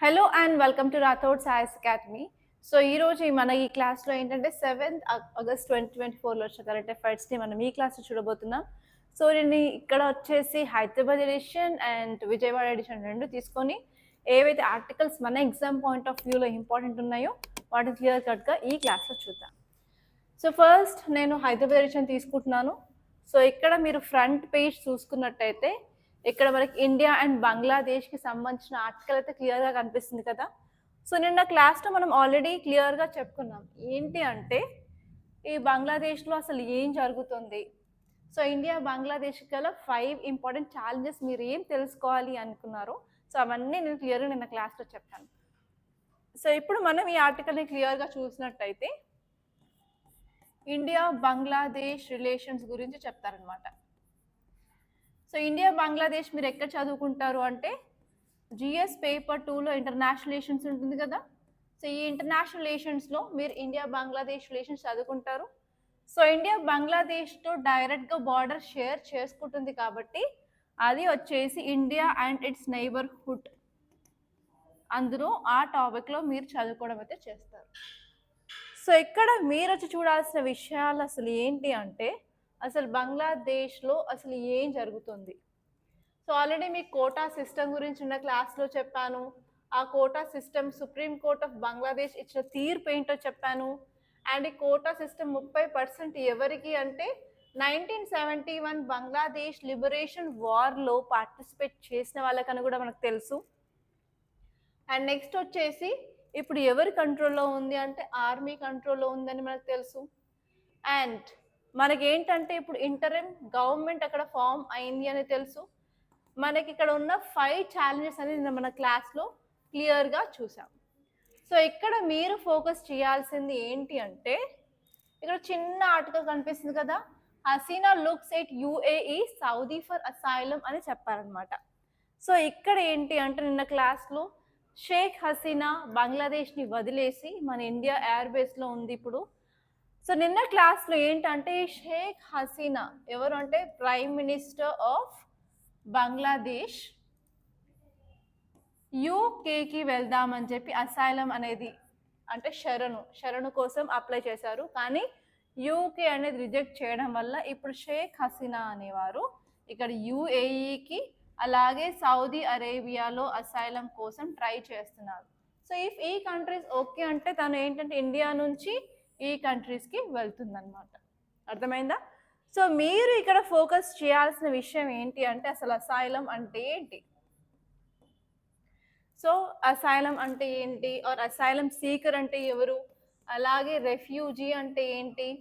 Hello and welcome to Rathod science academy. So ఈరోజు మన ఈ క్లాస్లో ఏంటంటే 7th ఆగస్ట్ 2024లో వచ్చిన కరెంట్ అఫైర్స్ని మనం ఈ క్లాస్లో చూడబోతున్నాం. సో నేను ఇక్కడ వచ్చేసి Hyderabad edition and Vijayawada edition రెండు తీసుకొని ఏవైతే ఆర్టికల్స్ మన ఎగ్జామ్ పాయింట్ ఆఫ్ వ్యూలో ఇంపార్టెంట్ ఉన్నాయో వాటిని క్లియర్ కట్గా ఈ క్లాస్లో చూద్దాం. సో ఫస్ట్ నేను హైదరాబాద్ ఎడిషన్ తీసుకుంటున్నాను. సో ఇక్కడ మీరు ఫ్రంట్ పేజ్ చూసుకున్నట్టయితే ఇక్కడ మనకి ఇండియా అండ్ బంగ్లాదేశ్కి సంబంధించిన ఆర్టికల్ అయితే క్లియర్గా కనిపిస్తుంది కదా. సో నిన్న క్లాస్లో మనం ఆల్రెడీ క్లియర్గా చెప్పుకున్నాం ఏంటి అంటే ఈ బంగ్లాదేశ్లో అసలు ఏం జరుగుతుంది. సో ఇండియా బంగ్లాదేశ్ గల 5 ఇంపార్టెంట్ ఛాలెంజెస్ మీరు ఏం తెలుసుకోవాలి అనుకున్నారో సో అవన్నీ నేను క్లియర్గా నిన్న క్లాస్లో చెప్పాను. సో ఇప్పుడు మనం ఈ ఆర్టికల్ని క్లియర్గా చూసినట్టయితే ఇండియా బంగ్లాదేశ్ రిలేషన్స్ గురించి చెప్తారనమాట. సో ఇండియా బంగ్లాదేశ్ మీరు ఎక్కడ చదువుకుంటారు అంటే జిఎస్ పేపర్ 2లో ఇంటర్నేషనల్ రిలేషన్స్ ఉంటుంది కదా. సో ఈ ఇంటర్నేషనల్ రిలేషన్స్లో మీరు ఇండియా బంగ్లాదేశ్ రిలేషన్స్ చదువుకుంటారు. సో ఇండియా బంగ్లాదేశ్తో డైరెక్ట్గా బార్డర్ షేర్ చేసుకుంటుంది కాబట్టి అది వచ్చేసి ఇండియా అండ్ ఇట్స్ నైబర్హుడ్, అందులో ఆ టాపిక్లో మీరు చదువుకోవడం అయితే చేస్తారు. సో ఇక్కడ మీరు వచ్చి చూడాల్సిన విషయాలు అసలు ఏంటి అంటే అసలు బంగ్లాదేశ్లో అసలు ఏం జరుగుతుంది. సో ఆల్రెడీ మీ కోటా సిస్టమ్ గురించి ఉన్న క్లాస్లో చెప్పాను. ఆ quota system supreme court of Bangladesh ఇచ్చిన తీర్పు ఏంటో చెప్పాను. అండ్ ఈ కోటా సిస్టమ్ 30% ఎవరికి అంటే 1971 బంగ్లాదేశ్ లిబరేషన్ వార్లో పార్టిసిపేట్ చేసిన వాళ్ళకని కూడా మనకు తెలుసు. అండ్ నెక్స్ట్ వచ్చేసి ఇప్పుడు ఎవరి కంట్రోల్లో ఉంది అంటే ఆర్మీ కంట్రోల్లో ఉందని మనకు తెలుసు. అండ్ మనకేంటంటే ఇప్పుడు ఇంటరిమ్ గవర్నమెంట్ అక్కడ ఫామ్ అయింది అని తెలుసు. మనకి ఇక్కడ ఉన్న 5 ఛాలెంజెస్ అనేది మన క్లాస్లో క్లియర్గా చూసాం. సో ఇక్కడ మీరు ఫోకస్ చేయాల్సింది ఏంటి అంటే ఇక్కడ చిన్న ఆర్టికల్ కనిపిస్తుంది కదా, Hasina looks at UAE Saudi for asylum అని చెప్పారనమాట. సో ఇక్కడ ఏంటి అంటే నిన్న క్లాస్లో షేక్ హసీనా బంగ్లాదేశ్ని వదిలేసి మన ఇండియా ఎయిర్ బేస్లో ఉంది ఇప్పుడు. సో నిన్న క్లాస్లో ఏంటంటే షేక్ హసీనా ఎవరు అంటే ప్రైమ్ మినిస్టర్ ఆఫ్ బంగ్లాదేశ్ యూకేకి వెళ్దామని చెప్పి అసైలం అనేది అంటే శరణు కోసం అప్లై చేశారు. కానీ యూకే అనేది రిజెక్ట్ చేయడం వల్ల ఇప్పుడు షేక్ హసీనా అనేవారు ఇక్కడ యుఏఈకి అలాగే సౌదీ అరేబియాలో అసైలం కోసం ట్రై చేస్తున్నారు. సో ఇఫ్ ఈ కంట్రీస్ ఓకే అంటే తను ఏంటంటే ఇండియా నుంచి ఈ కంట్రీస్కి వెళ్తుందన్నమాట. అర్థమైందా? సో మీరు ఇక్కడ ఫోకస్ చేయాల్సిన విషయం ఏంటి అంటే అసలు అసైలం అంటే ఏంటి. సో అసైలం అంటే ఏంటి ఆర్ అసైలం సీకర్ అంటే ఎవరు, అలాగే రెఫ్యూజీ అంటే ఏంటి,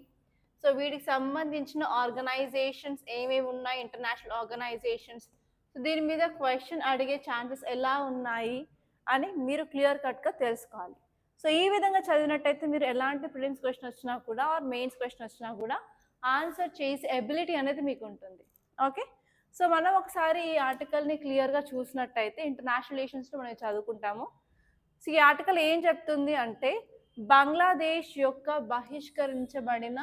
సో వీటికి సంబంధించిన ఆర్గనైజేషన్స్ ఏమేమి ఉన్నాయి, ఇంటర్నేషనల్ ఆర్గనైజేషన్స్, సో దీని మీద క్వశ్చన్ అడిగే ఛాన్సెస్ ఎలా ఉన్నాయి అని మీరు క్లియర్ కట్గా తెలుసుకోవాలి. సో ఈ విధంగా చదివినట్టయితే మీరు ఎలాంటి ప్రిలిమ్స్ క్వశ్చన్ వచ్చినా కూడా ఆర్ మెయిన్స్ క్వశ్చన్ వచ్చినా కూడా ఆన్సర్ చేసే ఎబిలిటీ అనేది మీకు ఉంటుంది. ఓకే, సో మనం ఒకసారి ఈ ఆర్టికల్ని క్లియర్గా చూసినట్టయితే ఇంటర్నేషనల్ రిలేషన్స్లో మనం చదువుకుంటాము. సో ఈ ఆర్టికల్ ఏం చెప్తుంది అంటే బంగ్లాదేశ్ యొక్క బహిష్కరించబడిన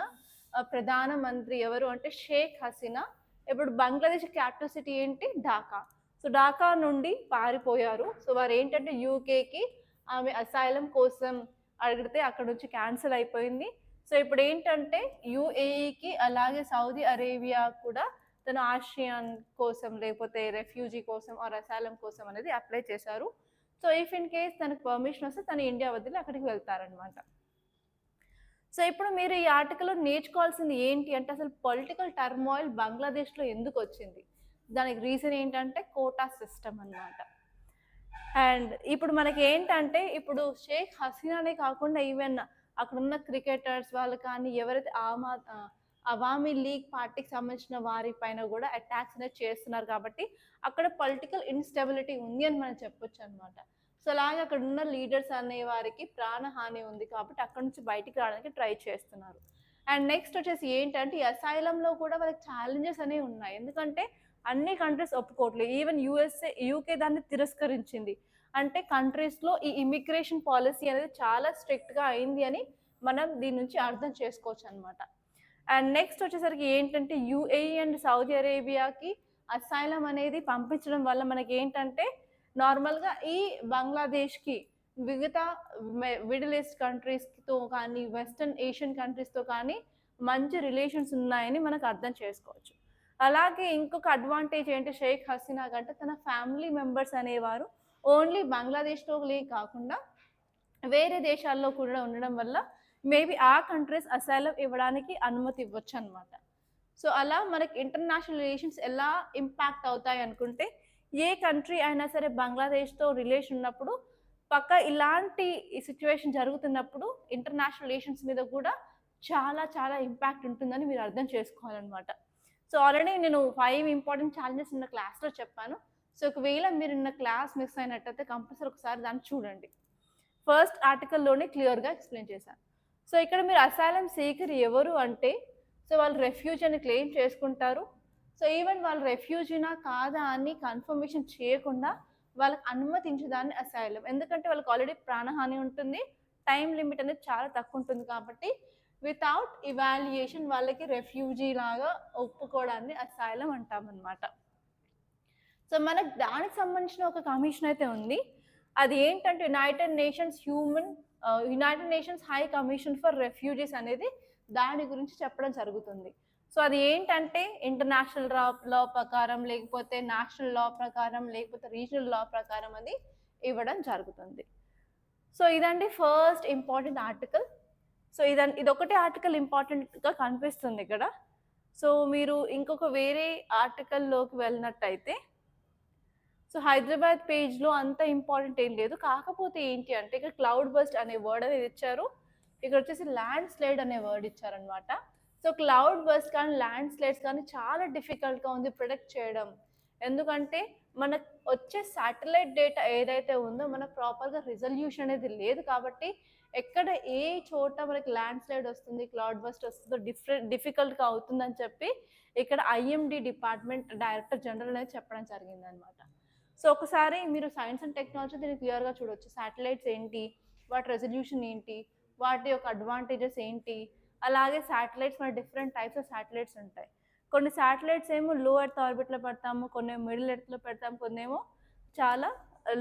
ప్రధానమంత్రి ఎవరు అంటే షేక్ హసీనా. ఇప్పుడు బంగ్లాదేశ్ క్యాపిటల్ సిటీ ఏంటి ఢాకా. సో ఢాకా నుండి పారిపోయారు. సో వారు ఏంటంటే యూకేకి ఆమె అసైలం కోసం అడిగితే అక్కడ నుంచి క్యాన్సిల్ అయిపోయింది. సో ఇప్పుడు ఏంటంటే యుఏఈకి అలాగే సౌదీ అరేబియా కూడా తన ఆసియన్ కోసం లేకపోతే రెఫ్యూజీ కోసం ఆర్ అసైలం కోసం అనేది అప్లై చేశారు. సో ఇఫ్ ఇన్ కేస్ తనకు పర్మిషన్ వస్తే తను ఇండియా వదిలి అక్కడికి వెళ్తారనమాట. సో ఇప్పుడు మీరు ఈ ఆర్టికల్లో నేర్చుకోవాల్సింది ఏంటి అంటే అసలు పొలిటికల్ టర్మాయిల్ బంగ్లాదేశ్లో ఎందుకు వచ్చింది, దానికి రీజన్ ఏంటంటే కోటా సిస్టమ్ అన్నమాట. అండ్ ఇప్పుడు మనకి ఏంటంటే ఇప్పుడు షేక్ హసీనానే కాకుండా ఈవెన్ అక్కడున్న క్రికెటర్స్ వాళ్ళు కానీ ఎవరైతే అవామీ లీగ్ పార్టీకి సంబంధించిన వారి పైన కూడా అటాక్స్ అనేది చేస్తున్నారు కాబట్టి అక్కడ పొలిటికల్ ఇన్స్టెబిలిటీ ఉంది అని మనం చెప్పొచ్చు అనమాట. సో అలాగే అక్కడ ఉన్న లీడర్స్ అనే వారికి ప్రాణహాని ఉంది కాబట్టి అక్కడ నుంచి బయటికి రావడానికి ట్రై చేస్తున్నారు. అండ్ నెక్స్ట్ వచ్చేసి ఏంటంటే ఈ అసైలంలో కూడా వాళ్ళకి ఛాలెంజెస్ అనేవి ఉన్నాయి. ఎందుకంటే అన్ని కంట్రీస్ ఒప్పుకోవట్లేదు. ఈవెన్ యూకే దాన్ని తిరస్కరించింది. అంటే కంట్రీస్లో ఈ ఇమిగ్రేషన్ పాలసీ అనేది చాలా స్ట్రిక్ట్గా అయింది అని మనం దీని నుంచి అర్థం చేసుకోవచ్చు అనమాట. అండ్ నెక్స్ట్ వచ్చేసరికి ఏంటంటే యుఏఈ అండ్ సౌదీ అరేబియాకి అసైలం అనేది పంపించడం వల్ల మనకి ఏంటంటే నార్మల్గా ఈ బంగ్లాదేశ్కి మిగతా మిడిల్ ఈస్ట్ కంట్రీస్తో కానీ వెస్టర్న్ ఏషియన్ కంట్రీస్తో కానీ మంచి రిలేషన్స్ ఉన్నాయని మనకు అర్థం చేసుకోవచ్చు. అలాగే ఇంకొక అడ్వాంటేజ్ ఏంటి షేక్ హసీనా కంటే తన ఫ్యామిలీ మెంబర్స్ అనేవారు ఓన్లీ బంగ్లాదేశ్లో కాకుండా వేరే దేశాల్లో కూడా ఉండడం వల్ల మేబీ ఆ కంట్రీస్ అసైలం ఇవ్వడానికి అనుమతి ఇవ్వచ్చు అనమాట. సో అలా మనకి ఇంటర్నేషనల్ రిలేషన్స్ ఎలా ఇంపాక్ట్ అవుతాయి అనుకుంటే, ఏ కంట్రీ అయినా సరే బంగ్లాదేశ్తో రిలేషన్ ఉన్నప్పుడు పక్క ఇలాంటి సిచ్యువేషన్ జరుగుతున్నప్పుడు ఇంటర్నేషనల్ రిలేషన్స్ మీద కూడా చాలా చాలా ఇంపాక్ట్ ఉంటుందని మీరు అర్థం చేసుకోవాలన్నమాట. సో ఆల్రెడీ నేను 5 ఇంపార్టెంట్ ఛాలెంజెస్ ఉన్న క్లాస్లో చెప్పాను. సో ఒకవేళ మీరు నిన్న క్లాస్ మిస్ అయినట్టయితే కంపల్సరీ ఒకసారి దాన్ని చూడండి. ఫస్ట్ ఆర్టికల్లోనే క్లియర్గా ఎక్స్ప్లెయిన్ చేశాను. సో ఇక్కడ మీరు అసైలం సీకర్ ఎవరు అంటే, సో వాళ్ళు రెఫ్యూజీ అని క్లెయిమ్ చేసుకుంటారు. సో ఈవెన్ వాళ్ళు రెఫ్యూజీనా కాదా అని కన్ఫర్మేషన్ చేయకుండా వాళ్ళకి అనుమతించదాన్ని అసైలం. ఎందుకంటే వాళ్ళకి ఆల్రెడీ ప్రాణహాని ఉంటుంది, టైం లిమిట్ అనేది చాలా తక్కువ ఉంటుంది కాబట్టి వితౌట్ ఇవాల్యుయేషన్ వాళ్ళకి రెఫ్యూజీ లాగా ఒప్పుకోవడాన్ని అసైలం అంటామన్నమాట. సో మనకు దానికి సంబంధించిన ఒక కమిషన్ అయితే ఉంది. అది ఏంటంటే United nations high commission for refugees అనేది దాని గురించి చెప్పడం జరుగుతుంది. సో అది ఏంటంటే ఇంటర్నేషనల్ లా ప్రకారం, లేకపోతే నేషనల్ లా ప్రకారం, లేకపోతే రీజనల్ లా ప్రకారం అది ఇవ్వడం జరుగుతుంది. సో ఇదండి ఫస్ట్ ఇంపార్టెంట్ ఆర్టికల్. సో ఇదొకటే ఆర్టికల్ ఇంపార్టెంట్గా కనిపిస్తుంది ఇక్కడ. సో మీరు ఇంకొక వేరే ఆర్టికల్లోకి వెళ్ళినట్టయితే, సో హైదరాబాద్ పేజ్లో అంత ఇంపార్టెంట్ ఏం లేదు. కాకపోతే ఏంటి అంటే ఇక్కడ క్లౌడ్ బస్ట్ అనే వర్డ్ అనేది ఇచ్చారు, ఇక్కడ వచ్చేసి ల్యాండ్ స్లైడ్ అనే వర్డ్ ఇచ్చారనమాట. సో క్లౌడ్ బస్ట్ కానీ ల్యాండ్ స్లైడ్స్ కానీ చాలా డిఫికల్ట్గా ఉంది ప్రొడక్ట్ చేయడం. ఎందుకంటే మనకు వచ్చే శాటిలైట్ డేటా ఏదైతే ఉందో మనకు ప్రాపర్గా రిజల్యూషన్ అనేది లేదు. కాబట్టి ఎక్కడ ఏ చోట మనకి ల్యాండ్ స్లైడ్ వస్తుంది, క్లౌడ్ బస్ట్ వస్తుందో డిఫికల్ట్గా అవుతుందని చెప్పి ఇక్కడ ఐఎండి డిపార్ట్మెంట్ డైరెక్టర్ జనరల్ అనేది చెప్పడం జరిగింది అనమాట. సో ఒకసారి మీరు సైన్స్ అండ్ టెక్నాలజీ దీన్ని క్లియర్గా చూడవచ్చు. శాటిలైట్స్ ఏంటి, వాటి రెజల్యూషన్ ఏంటి, వాటి యొక్క అడ్వాంటేజెస్ ఏంటి, అలాగే శాటిలైట్స్ మన డిఫరెంట్ టైప్స్ ఆఫ్ శాటిలైట్స్ ఉంటాయి. కొన్ని శాటిలైట్స్ ఏమో లో ఎర్త్ ఆర్బిట్లో పెడతాము, కొన్ని మిడిల్ ఎర్త్లో పెడతాము, కొన్ని ఏమో చాలా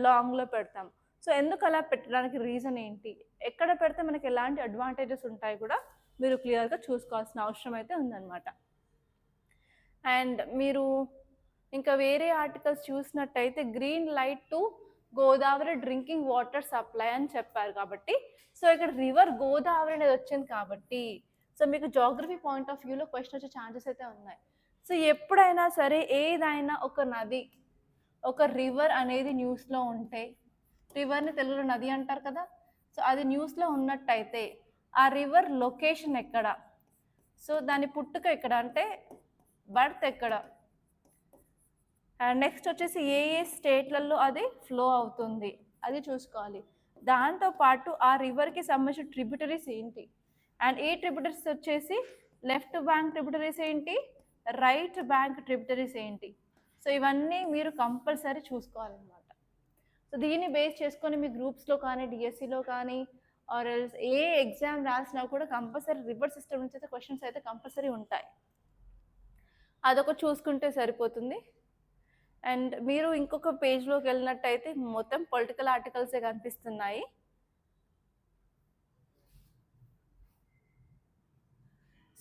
లాంగ్లో పెడతాము. సో ఎందుకు అలా పెట్టడానికి రీజన్ ఏంటి, ఎక్కడ పెడితే మనకి ఎలాంటి అడ్వాంటేజెస్ ఉంటాయి కూడా మీరు క్లియర్గా చూసుకోవాల్సిన అవసరం అయితే ఉందన్నమాట. అండ్ మీరు ఇంకా వేరే ఆర్టికల్స్ చూసినట్టయితే green light to Godavari drinking water supply అని చెప్పారు. కాబట్టి సో ఇక్కడ రివర్ గోదావరి అనేది వచ్చింది కాబట్టి సో మీకు జాగ్రఫీ పాయింట్ ఆఫ్ వ్యూలో క్వశ్చన్ వచ్చే ఛాన్సెస్ అయితే ఉన్నాయి. సో ఎప్పుడైనా సరే ఏదైనా ఒక నది, ఒక రివర్ అనేది న్యూస్లో ఉంటే, రివర్ని తెలుగులో నది అంటారు కదా, సో అది న్యూస్లో ఉన్నట్టయితే ఆ రివర్ లొకేషన్ ఎక్కడ, సో దాని పుట్టుక ఎక్కడ అంటే బర్త్ ఎక్కడ, అండ్ నెక్స్ట్ వచ్చేసి ఏ ఏ స్టేట్లలో అది ఫ్లో అవుతుంది అది చూసుకోవాలి. దాంతోపాటు ఆ రివర్కి సంబంధించిన ట్రిబ్యూటరీస్ ఏంటి, అండ్ ఈ ట్రిబ్యూటరీస్ వచ్చేసి లెఫ్ట్ బ్యాంక్ ట్రిబ్యూటరీస్ ఏంటి, రైట్ బ్యాంక్ ట్రిబ్యూటరీస్ ఏంటి, సో ఇవన్నీ మీరు కంపల్సరీ చూసుకోవాలన్నమాట. సో దీన్ని బేస్ చేసుకొని మీ గ్రూప్స్లో కానీ డిఎస్సిలో కానీ ఆర్ ఎల్స్ ఏ ఎగ్జామ్ రాసినా కూడా కంపల్సరీ రివర్ సిస్టమ్ నుంచి అయితే క్వశ్చన్స్ అయితే కంపల్సరీ ఉంటాయి. అదొక చూసుకుంటే సరిపోతుంది. అండ్ మీరు ఇంకొక పేజ్లోకి వెళ్ళినట్టయితే మొత్తం పొలిటికల్ ఆర్టికల్సే కనిపిస్తున్నాయి.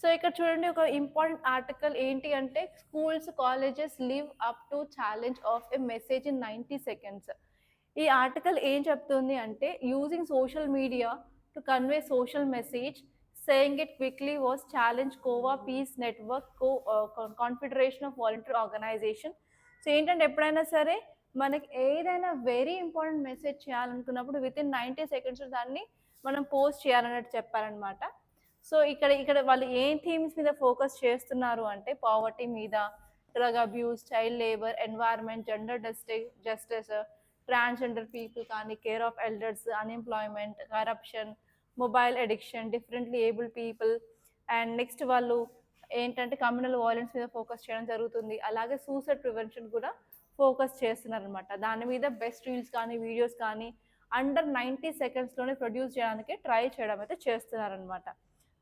సో ఇక్కడ చూడండి, ఒక ఇంపార్టెంట్ ఆర్టికల్ ఏంటి అంటే schools colleges live up to challenge of a message in 90 seconds. ఈ ఆర్టికల్ ఏం చెప్తుంది అంటే using social media to convey social message saying it quickly was challenge COVA peace network confederation of volunteer organisation. So ఏంటంటే ఎప్పుడైనా సరే మనకి ఏదైనా very important message చేయాలనుకున్నప్పుడు వితిన్ 90 seconds దాన్ని మనం పోస్ట్ చేయాలన్నట్టు చెప్పారనమాట. సో ఇక్కడ వాళ్ళు ఏ థీమ్స్ మీద ఫోకస్ చేస్తున్నారు అంటే పావర్టీ మీద, drug abuse, child labour, environment, gender justice, transgender people కానీ, care of elders, unemployment, corruption, mobile addiction, differently abled people, and next వాళ్ళు ఏంటంటే కమ్యూనల్ వైలెన్స్ మీద ఫోకస్ చేయడం జరుగుతుంది. అలాగే సూసైడ్ ప్రివెన్షన్ కూడా ఫోకస్ చేస్తున్నారు అనమాట. దాని మీద బెస్ట్ రీల్స్ కానీ వీడియోస్ కానీ అండర్ 90 secondsలోనే ప్రొడ్యూస్ చేయడానికి ట్రై చేయడం అయితే చేస్తున్నారనమాట.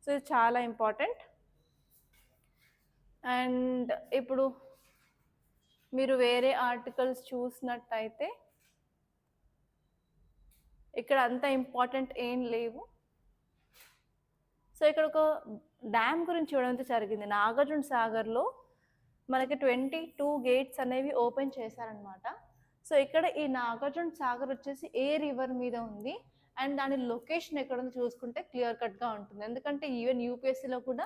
సో ఇది చాలా ఇంపార్టెంట్. అండ్ ఇప్పుడు మీరు వేరే ఆర్టికల్స్ చూసినట్టయితే ఇక్కడ అంత ఇంపార్టెంట్ ఏం లేవు. సో ఇక్కడ ఒక డ్యామ్ గురించి చూడడం జరిగింది. నాగార్జున సాగర్లో మనకి 22 గేట్స్ అనేవి ఓపెన్ చేశారనమాట. సో ఇక్కడ ఈ నాగార్జున సాగర్ వచ్చేసి ఏ రివర్ మీద ఉంది అండ్ దాని లొకేషన్ ఎక్కడ ఉందో చూసుకుంటే క్లియర్ కట్గా ఉంటుంది. ఎందుకంటే ఈవెన్ యూపీఎస్సీలో కూడా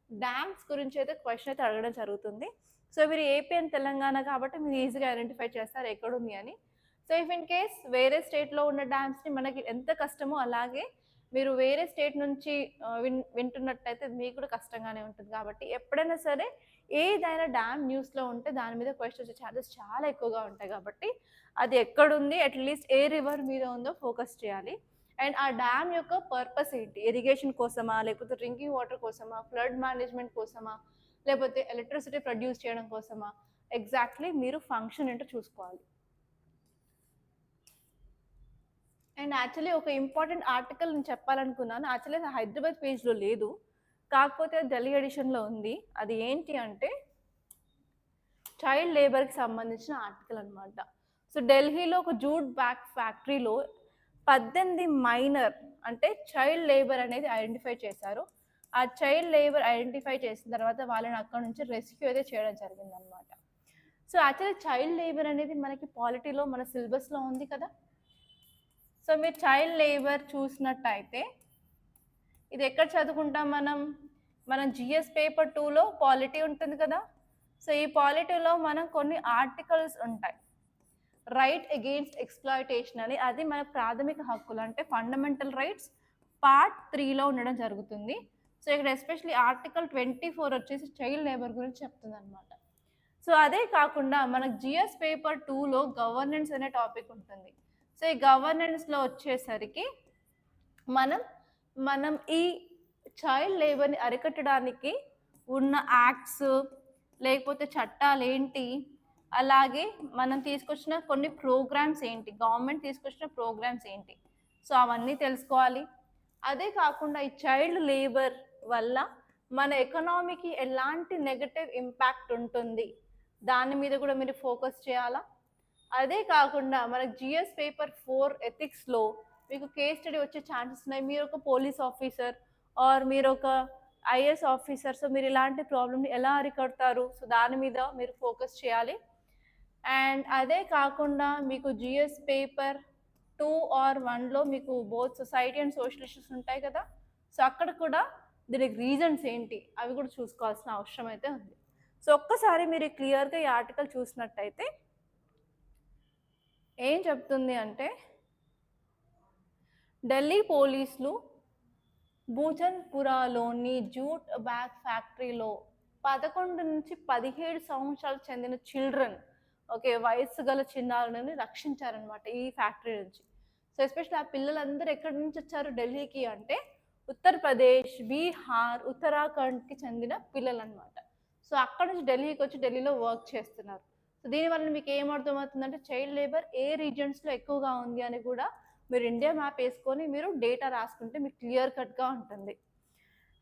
డ్యామ్స్ గురించి అయితే క్వశ్చన్ అయితే అడగడం జరుగుతుంది. సో మీరు ఏపీ అండ్ తెలంగాణ కాబట్టి మీరు ఈజీగా ఐడెంటిఫై చేస్తారు ఎక్కడుంది అని. సో ఇఫ్ ఇన్ కేస్ వేరే స్టేట్లో ఉన్న డ్యామ్స్ని మనకి ఎంత కష్టమో అలాగే మీరు వేరే స్టేట్ నుంచి వింటున్నట్టయితే మీకు కూడా కష్టంగానే ఉంటుంది. కాబట్టి ఎప్పుడైనా సరే ఏదైనా డ్యామ్ న్యూస్లో ఉంటే దాని మీద క్వశ్చన్ వచ్చే ఛాన్సెస్ చాలా ఎక్కువగా ఉంటాయి. కాబట్టి అది ఎక్కడుంది, అట్లీస్ట్ ఏ రివర్ మీద ఉందో ఫోకస్ చేయాలి. అండ్ ఆ డ్యామ్ యొక్క పర్పస్ ఏంటి, ఇరిగేషన్ కోసమా, లేకపోతే డ్రింకింగ్ వాటర్ కోసమా, ఫ్లడ్ మేనేజ్మెంట్ కోసమా, లేకపోతే ఎలక్ట్రిసిటీ ప్రొడ్యూస్ చేయడం కోసమా, ఎగ్జాక్ట్లీ మీరు ఫంక్షన్ ఏంటో చూసుకోవాలి. అండ్ యాక్చువల్లీ ఒక ఇంపార్టెంట్ ఆర్టికల్ నేను చెప్పాలనుకున్నాను. యాక్చువల్లీ హైదరాబాద్ పేజ్లో లేదు, కాకపోతే ఢిల్లీ ఎడిషన్లో ఉంది. అది ఏంటి అంటే చైల్డ్ లేబర్కి సంబంధించిన ఆర్టికల్ అనమాట. సో ఢిల్లీలో ఒక జూట్ బ్యాగ్ ఫ్యాక్టరీలో 18 మైనర్ అంటే చైల్డ్ లేబర్ అనేది ఐడెంటిఫై చేశారు. ఆ చైల్డ్ లేబర్ ఐడెంటిఫై చేసిన తర్వాత వాళ్ళని అక్కడ నుంచి రెస్క్యూ అయితే చేయడం జరిగిందనమాట. సో యాక్చువల్లీ చైల్డ్ లేబర్ అనేది మనకి పాలిటీలో మన సిలబస్లో ఉంది కదా. సో మీరు చైల్డ్ లేబర్ చూసినట్టయితే ఇది ఎక్కడ చదువుకుంటాం మనం జిఎస్ పేపర్ 2లో పాలిటీ ఉంటుంది కదా. సో ఈ పాలిటీలో మనం కొన్ని ఆర్టికల్స్ ఉంటాయి. రైట్ అగెయిన్స్ట్ ఎక్స్ప్లాయిటేషన్ అని, అది మన ప్రాథమిక హక్కులు అంటే ఫండమెంటల్ రైట్స్ పార్ట్ 3లో ఉండడం జరుగుతుంది. సో ఇక్కడ ఎస్పెషలీ ఆర్టికల్ 24 వచ్చేసి చైల్డ్ లేబర్ గురించి చెప్తుంది అనమాట. సో అదే కాకుండా మనకు జిఎస్ పేపర్ 2లో గవర్నెన్స్ అనే టాపిక్ ఉంటుంది. సో ఈ గవర్నెన్స్లో వచ్చేసరికి మనం ఈ చైల్డ్ లేబర్ని అరికట్టడానికి ఉన్న యాక్ట్స్ లేకపోతే చట్టాలు ఏంటి, అలాగే మనం తీసుకొచ్చిన కొన్ని ప్రోగ్రామ్స్ ఏంటి, గవర్నమెంట్ తీసుకొచ్చిన ప్రోగ్రామ్స్ ఏంటి, సో అవన్నీ తెలుసుకోవాలి. అదే కాకుండా ఈ చైల్డ్ లేబర్ వల్ల మన ఎకనామీకి ఎలాంటి నెగటివ్ ఇంపాక్ట్ ఉంటుంది దాని మీద కూడా మీరు ఫోకస్ చేయాలా. అదే కాకుండా మనకు జిఎస్ పేపర్ 4 ఎథిక్స్లో మీకు కేస్ స్టడీ వచ్చే ఛాన్సెస్ ఉన్నాయి. మీరు ఒక పోలీస్ ఆఫీసర్ ఆర్ మీరు ఒక ఐఏఎస్ ఆఫీసర్, సో మీరు ఇలాంటి ప్రాబ్లమ్ని ఎలా అరికడతారు, సో దాని మీద మీరు ఫోకస్ చేయాలి. అండ్ అదే కాకుండా మీకు జిఎస్ పేపర్ 2 ఆర్ 1లో మీకు both society and social issues ఉంటాయి కదా. సో అక్కడ కూడా దీనికి రీజన్స్ ఏంటి అవి కూడా చూసుకోవాల్సిన అవసరం అయితే ఉంది. సో ఒక్కసారి మీరు క్లియర్గా ఈ ఆర్టికల్ చూసినట్టయితే ఏం చెప్తుంది అంటే, ఢిల్లీ పోలీసులు భూజన్పురాలోని జూట్ బ్యాగ్ ఫ్యాక్టరీలో 11 నుంచి 17 సంవత్సరాలు చెందిన చిల్డ్రన్, ఓకే, వయస్సు గల చిన్నారులని రక్షించారనమాట ఈ ఫ్యాక్టరీ నుంచి. సో ఎస్పెషల్లీ ఆ పిల్లలందరూ ఎక్కడి నుంచి వచ్చారు ఢిల్లీకి అంటే ఉత్తరప్రదేశ్, బీహార్, ఉత్తరాఖండ్కి చెందిన పిల్లలు అనమాట. సో అక్కడ నుంచి ఢిల్లీకి వచ్చి ఢిల్లీలో వర్క్ చేస్తున్నారు. సో దీనివల్ల మీకు ఏమర్థమవుతుందంటే చైల్డ్ లేబర్ ఏ రీజన్స్లో ఎక్కువగా ఉంది అని కూడా మీరు ఇండియా మ్యాప్ వేసుకొని మీరు డేటా రాసుకుంటే మీకు క్లియర్ కట్గా ఉంటుంది.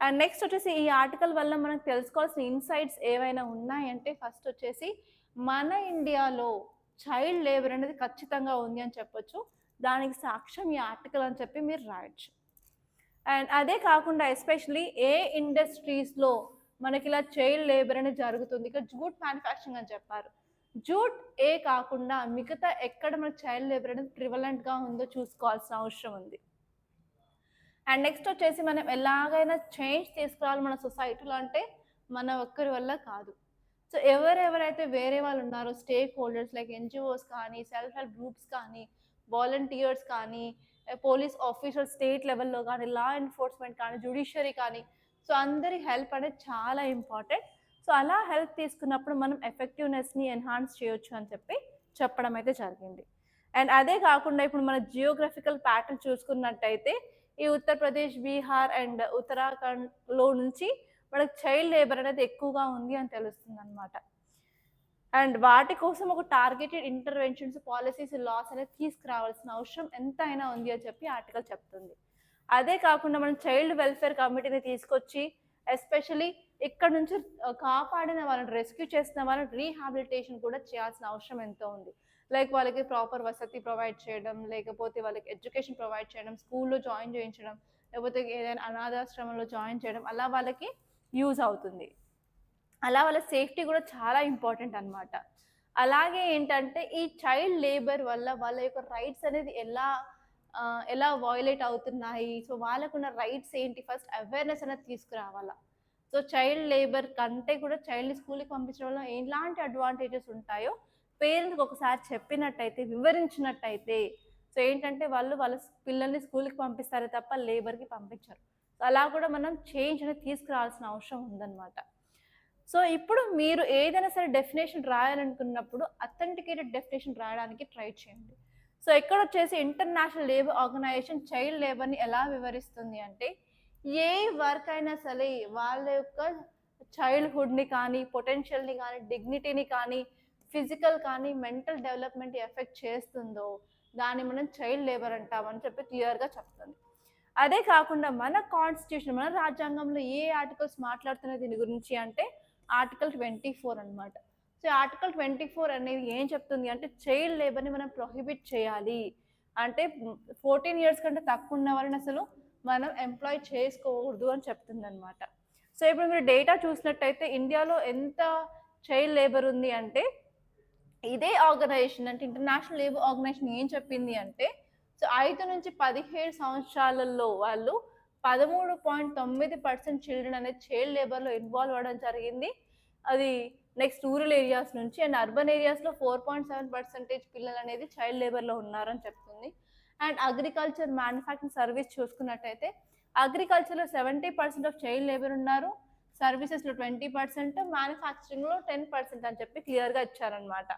అండ్ నెక్స్ట్ వచ్చేసి ఈ ఆర్టికల్ వల్ల మనకు తెలుసుకోవాల్సిన ఇన్సైట్స్ ఏవైనా ఉన్నాయంటే, ఫస్ట్ వచ్చేసి మన ఇండియాలో చైల్డ్ లేబర్ అనేది ఖచ్చితంగా ఉంది అని చెప్పొచ్చు. దానికి సాక్ష్యం ఈ ఆర్టికల్ అని చెప్పి మీరు రాయొచ్చు. అండ్ అదే కాకుండా ఎస్పెషలీ ఏ ఇండస్ట్రీస్లో మనకి ఇలా చైల్డ్ లేబర్ అనేది జరుగుతుంది, ఇక్కడ జూట్ మ్యానుఫ్యాక్చరింగ్ అని చెప్పారు. జూట్ ఏ కాకుండా మిగతా ఎక్కడ మన చైల్డ్ లేబర్ అనేది ప్రివలెంట్గా ఉందో చూసుకోవాల్సిన అవసరం ఉంది. అండ్ నెక్స్ట్ వచ్చేసి మనం ఎలాగైనా చేంజ్ తీసుకురావాలి మన సొసైటీలో అంటే మన ఒక్కరి వల్ల కాదు. సో ఎవరెవరైతే వేరే వాళ్ళు ఉన్నారో స్టేక్ హోల్డర్స్ లైక్ ఎన్జిఓస్ కానీ, సెల్ఫ్ హెల్ప్ గ్రూప్స్ కానీ, వాలంటీర్స్ కానీ, పోలీస్ ఆఫీసర్స్ స్టేట్ లెవెల్లో కానీ, లా ఎన్ఫోర్స్మెంట్ కానీ, జ్యుడిషియరీ కానీ, సో అందరి హెల్ప్ అనేది చాలా ఇంపార్టెంట్. సో అలా హెల్ప్ తీసుకున్నప్పుడు మనం ఎఫెక్టివ్నెస్ని ఎన్హాన్స్ చేయొచ్చు అని చెప్పడం అయితే జరిగింది. అండ్ అదే కాకుండా ఇప్పుడు మన జియోగ్రఫికల్ ప్యాటర్న్ చూసుకున్నట్టయితే ఈ ఉత్తరప్రదేశ్, బీహార్ అండ్ ఉత్తరాఖండ్లో నుంచి మనకు చైల్డ్ లేబర్ అనేది ఎక్కువగా ఉంది అని తెలుస్తుంది అనమాట. అండ్ వాటి కోసం ఒక టార్గెటెడ్ ఇంటర్వెన్షన్స్, పాలసీస్, లాస్ అనేది తీసుకురావాల్సిన అవసరం ఎంతైనా ఉంది అని చెప్పి ఆర్టికల్ చెప్తుంది. అదే కాకుండా మనం చైల్డ్ వెల్ఫేర్ కమిటీని తీసుకొచ్చి ఎస్పెషలీ ఇక్కడ నుంచి కాపాడిన వాళ్ళని, రెస్క్యూ చేసిన వాళ్ళని రీహాబిలిటేషన్ కూడా చేయాల్సిన అవసరం ఎంతో ఉంది. లైక్ వాళ్ళకి ప్రాపర్ వసతి ప్రొవైడ్ చేయడం, లేకపోతే వాళ్ళకి ఎడ్యుకేషన్ ప్రొవైడ్ చేయడం, స్కూల్లో జాయిన్ చేయించడం, లేకపోతే ఏదైనా అనాథాశ్రమంలో జాయిన్ చేయడం, అలా వాళ్ళకి యూజ్ అవుతుంది. అలా వాళ్ళ సేఫ్టీ కూడా చాలా ఇంపార్టెంట్ అనమాట. అలాగే ఏంటంటే ఈ చైల్డ్ లేబర్ వల్ల వాళ్ళ యొక్క రైట్స్ అనేది ఎలా వయోలేట్ అవుతున్నాయి. సో వాళ్ళకున్న రైట్స్ ఏంటి ఫస్ట్ అవేర్‌నెస్ అనేది తీసుకురావాల. సో చైల్డ్ లేబర్ కంటే కూడా చైల్డ్‌ని స్కూల్‌కి పంపించడం వల్ల ఎలాంటి అడ్వాంటేజెస్ ఉంటాయో పేరెంట్స్‌కి ఒకసారి చెప్పినట్టయితే, వివరించినట్టయితే, సో ఏంటంటే వాళ్ళ పిల్లల్ని స్కూల్‌కి పంపిస్తారే తప్ప లేబర్‌కి పంపించరు. సో అలా కూడా మనం చేంజ్ అనేది తీసుకురావాల్సిన అవసరం ఉందన్నమాట. సో ఇప్పుడు మీరు ఏదైనా సరే డెఫినేషన్ రాయాలనుకున్నప్పుడు అథెంటికేటెడ్ డెఫినేషన్ రాయడానికి ట్రై చేయండి. సో ఇక్కడొచ్చేసి ఇంటర్నేషనల్ లేబర్ ఆర్గనైజేషన్ చైల్డ్ లేబర్‌ని ఎలా వివరిస్తుంది అంటే, ఏ వర్క్ అయినా సరే వాళ్ళ యొక్క చైల్డ్‌హుడ్‌ని కానీ, పొటెన్షియల్‌ని కానీ, డిగ్నిటీని కానీ, ఫిజికల్ కానీ, మెంటల్ డెవలప్‌మెంట్ ఎఫెక్ట్ చేస్తుందో దాన్ని మనం చైల్డ్ లేబర్ అంటామని చెప్పి క్లియర్‌గా చెప్తుంది. అదే కాకుండా మన కాన్స్టిట్యూషన్, మన రాజ్యాంగంలో ఏ ఆర్టికల్స్ మాట్లాడుతున్నాయి దీని గురించి అంటే ఆర్టికల్ 24 అనమాట. సో ఆర్టికల్ 24 అనేది ఏం చెప్తుంది అంటే చైల్డ్ లేబర్‌ని మనం ప్రొహిబిట్ చేయాలి. అంటే 14 ఇయర్స్ కంటే తక్కువ ఉన్న వాళ్ళని అసలు మనం ఎంప్లాయ్ చేసుకోకూడదు అని చెప్తుందనమాట. సో ఇప్పుడు మీరు డేటా చూసినట్టయితే ఇండియాలో ఎంత చైల్డ్ లేబర్ ఉంది అంటే, ఇదే ఆర్గనైజేషన్ అంటే ఇంటర్నేషనల్ లేబర్ ఆర్గనైజేషన్ ఏం చెప్పింది అంటే, సో 5-17 సంవత్సరాలలో వాళ్ళు 13.9% చిల్డ్రన్ అనేది చైల్డ్ లేబర్‌లో ఇన్వాల్వ్ అవ్వడం జరిగింది. అది నెక్స్ట్ రూరల్ ఏరియాస్ నుంచి అండ్ అర్బన్ ఏరియాస్‌లో 4.7% పిల్లలనేది చైల్డ్ లేబర్‌లో ఉన్నారని చెప్తుంది. అండ్ అగ్రికల్చర్, మ్యానుఫ్యాక్చరింగ్, సర్వీస్ చూసుకున్నట్టయితే అగ్రికల్చర్‌లో 70% ఆఫ్ చైల్డ్ లేబర్ ఉన్నారు. సర్వీసెస్‌లో 20%, మ్యానుఫ్యాక్చరింగ్‌లో 10% అని చెప్పి క్లియర్‌గా ఇచ్చారనమాట.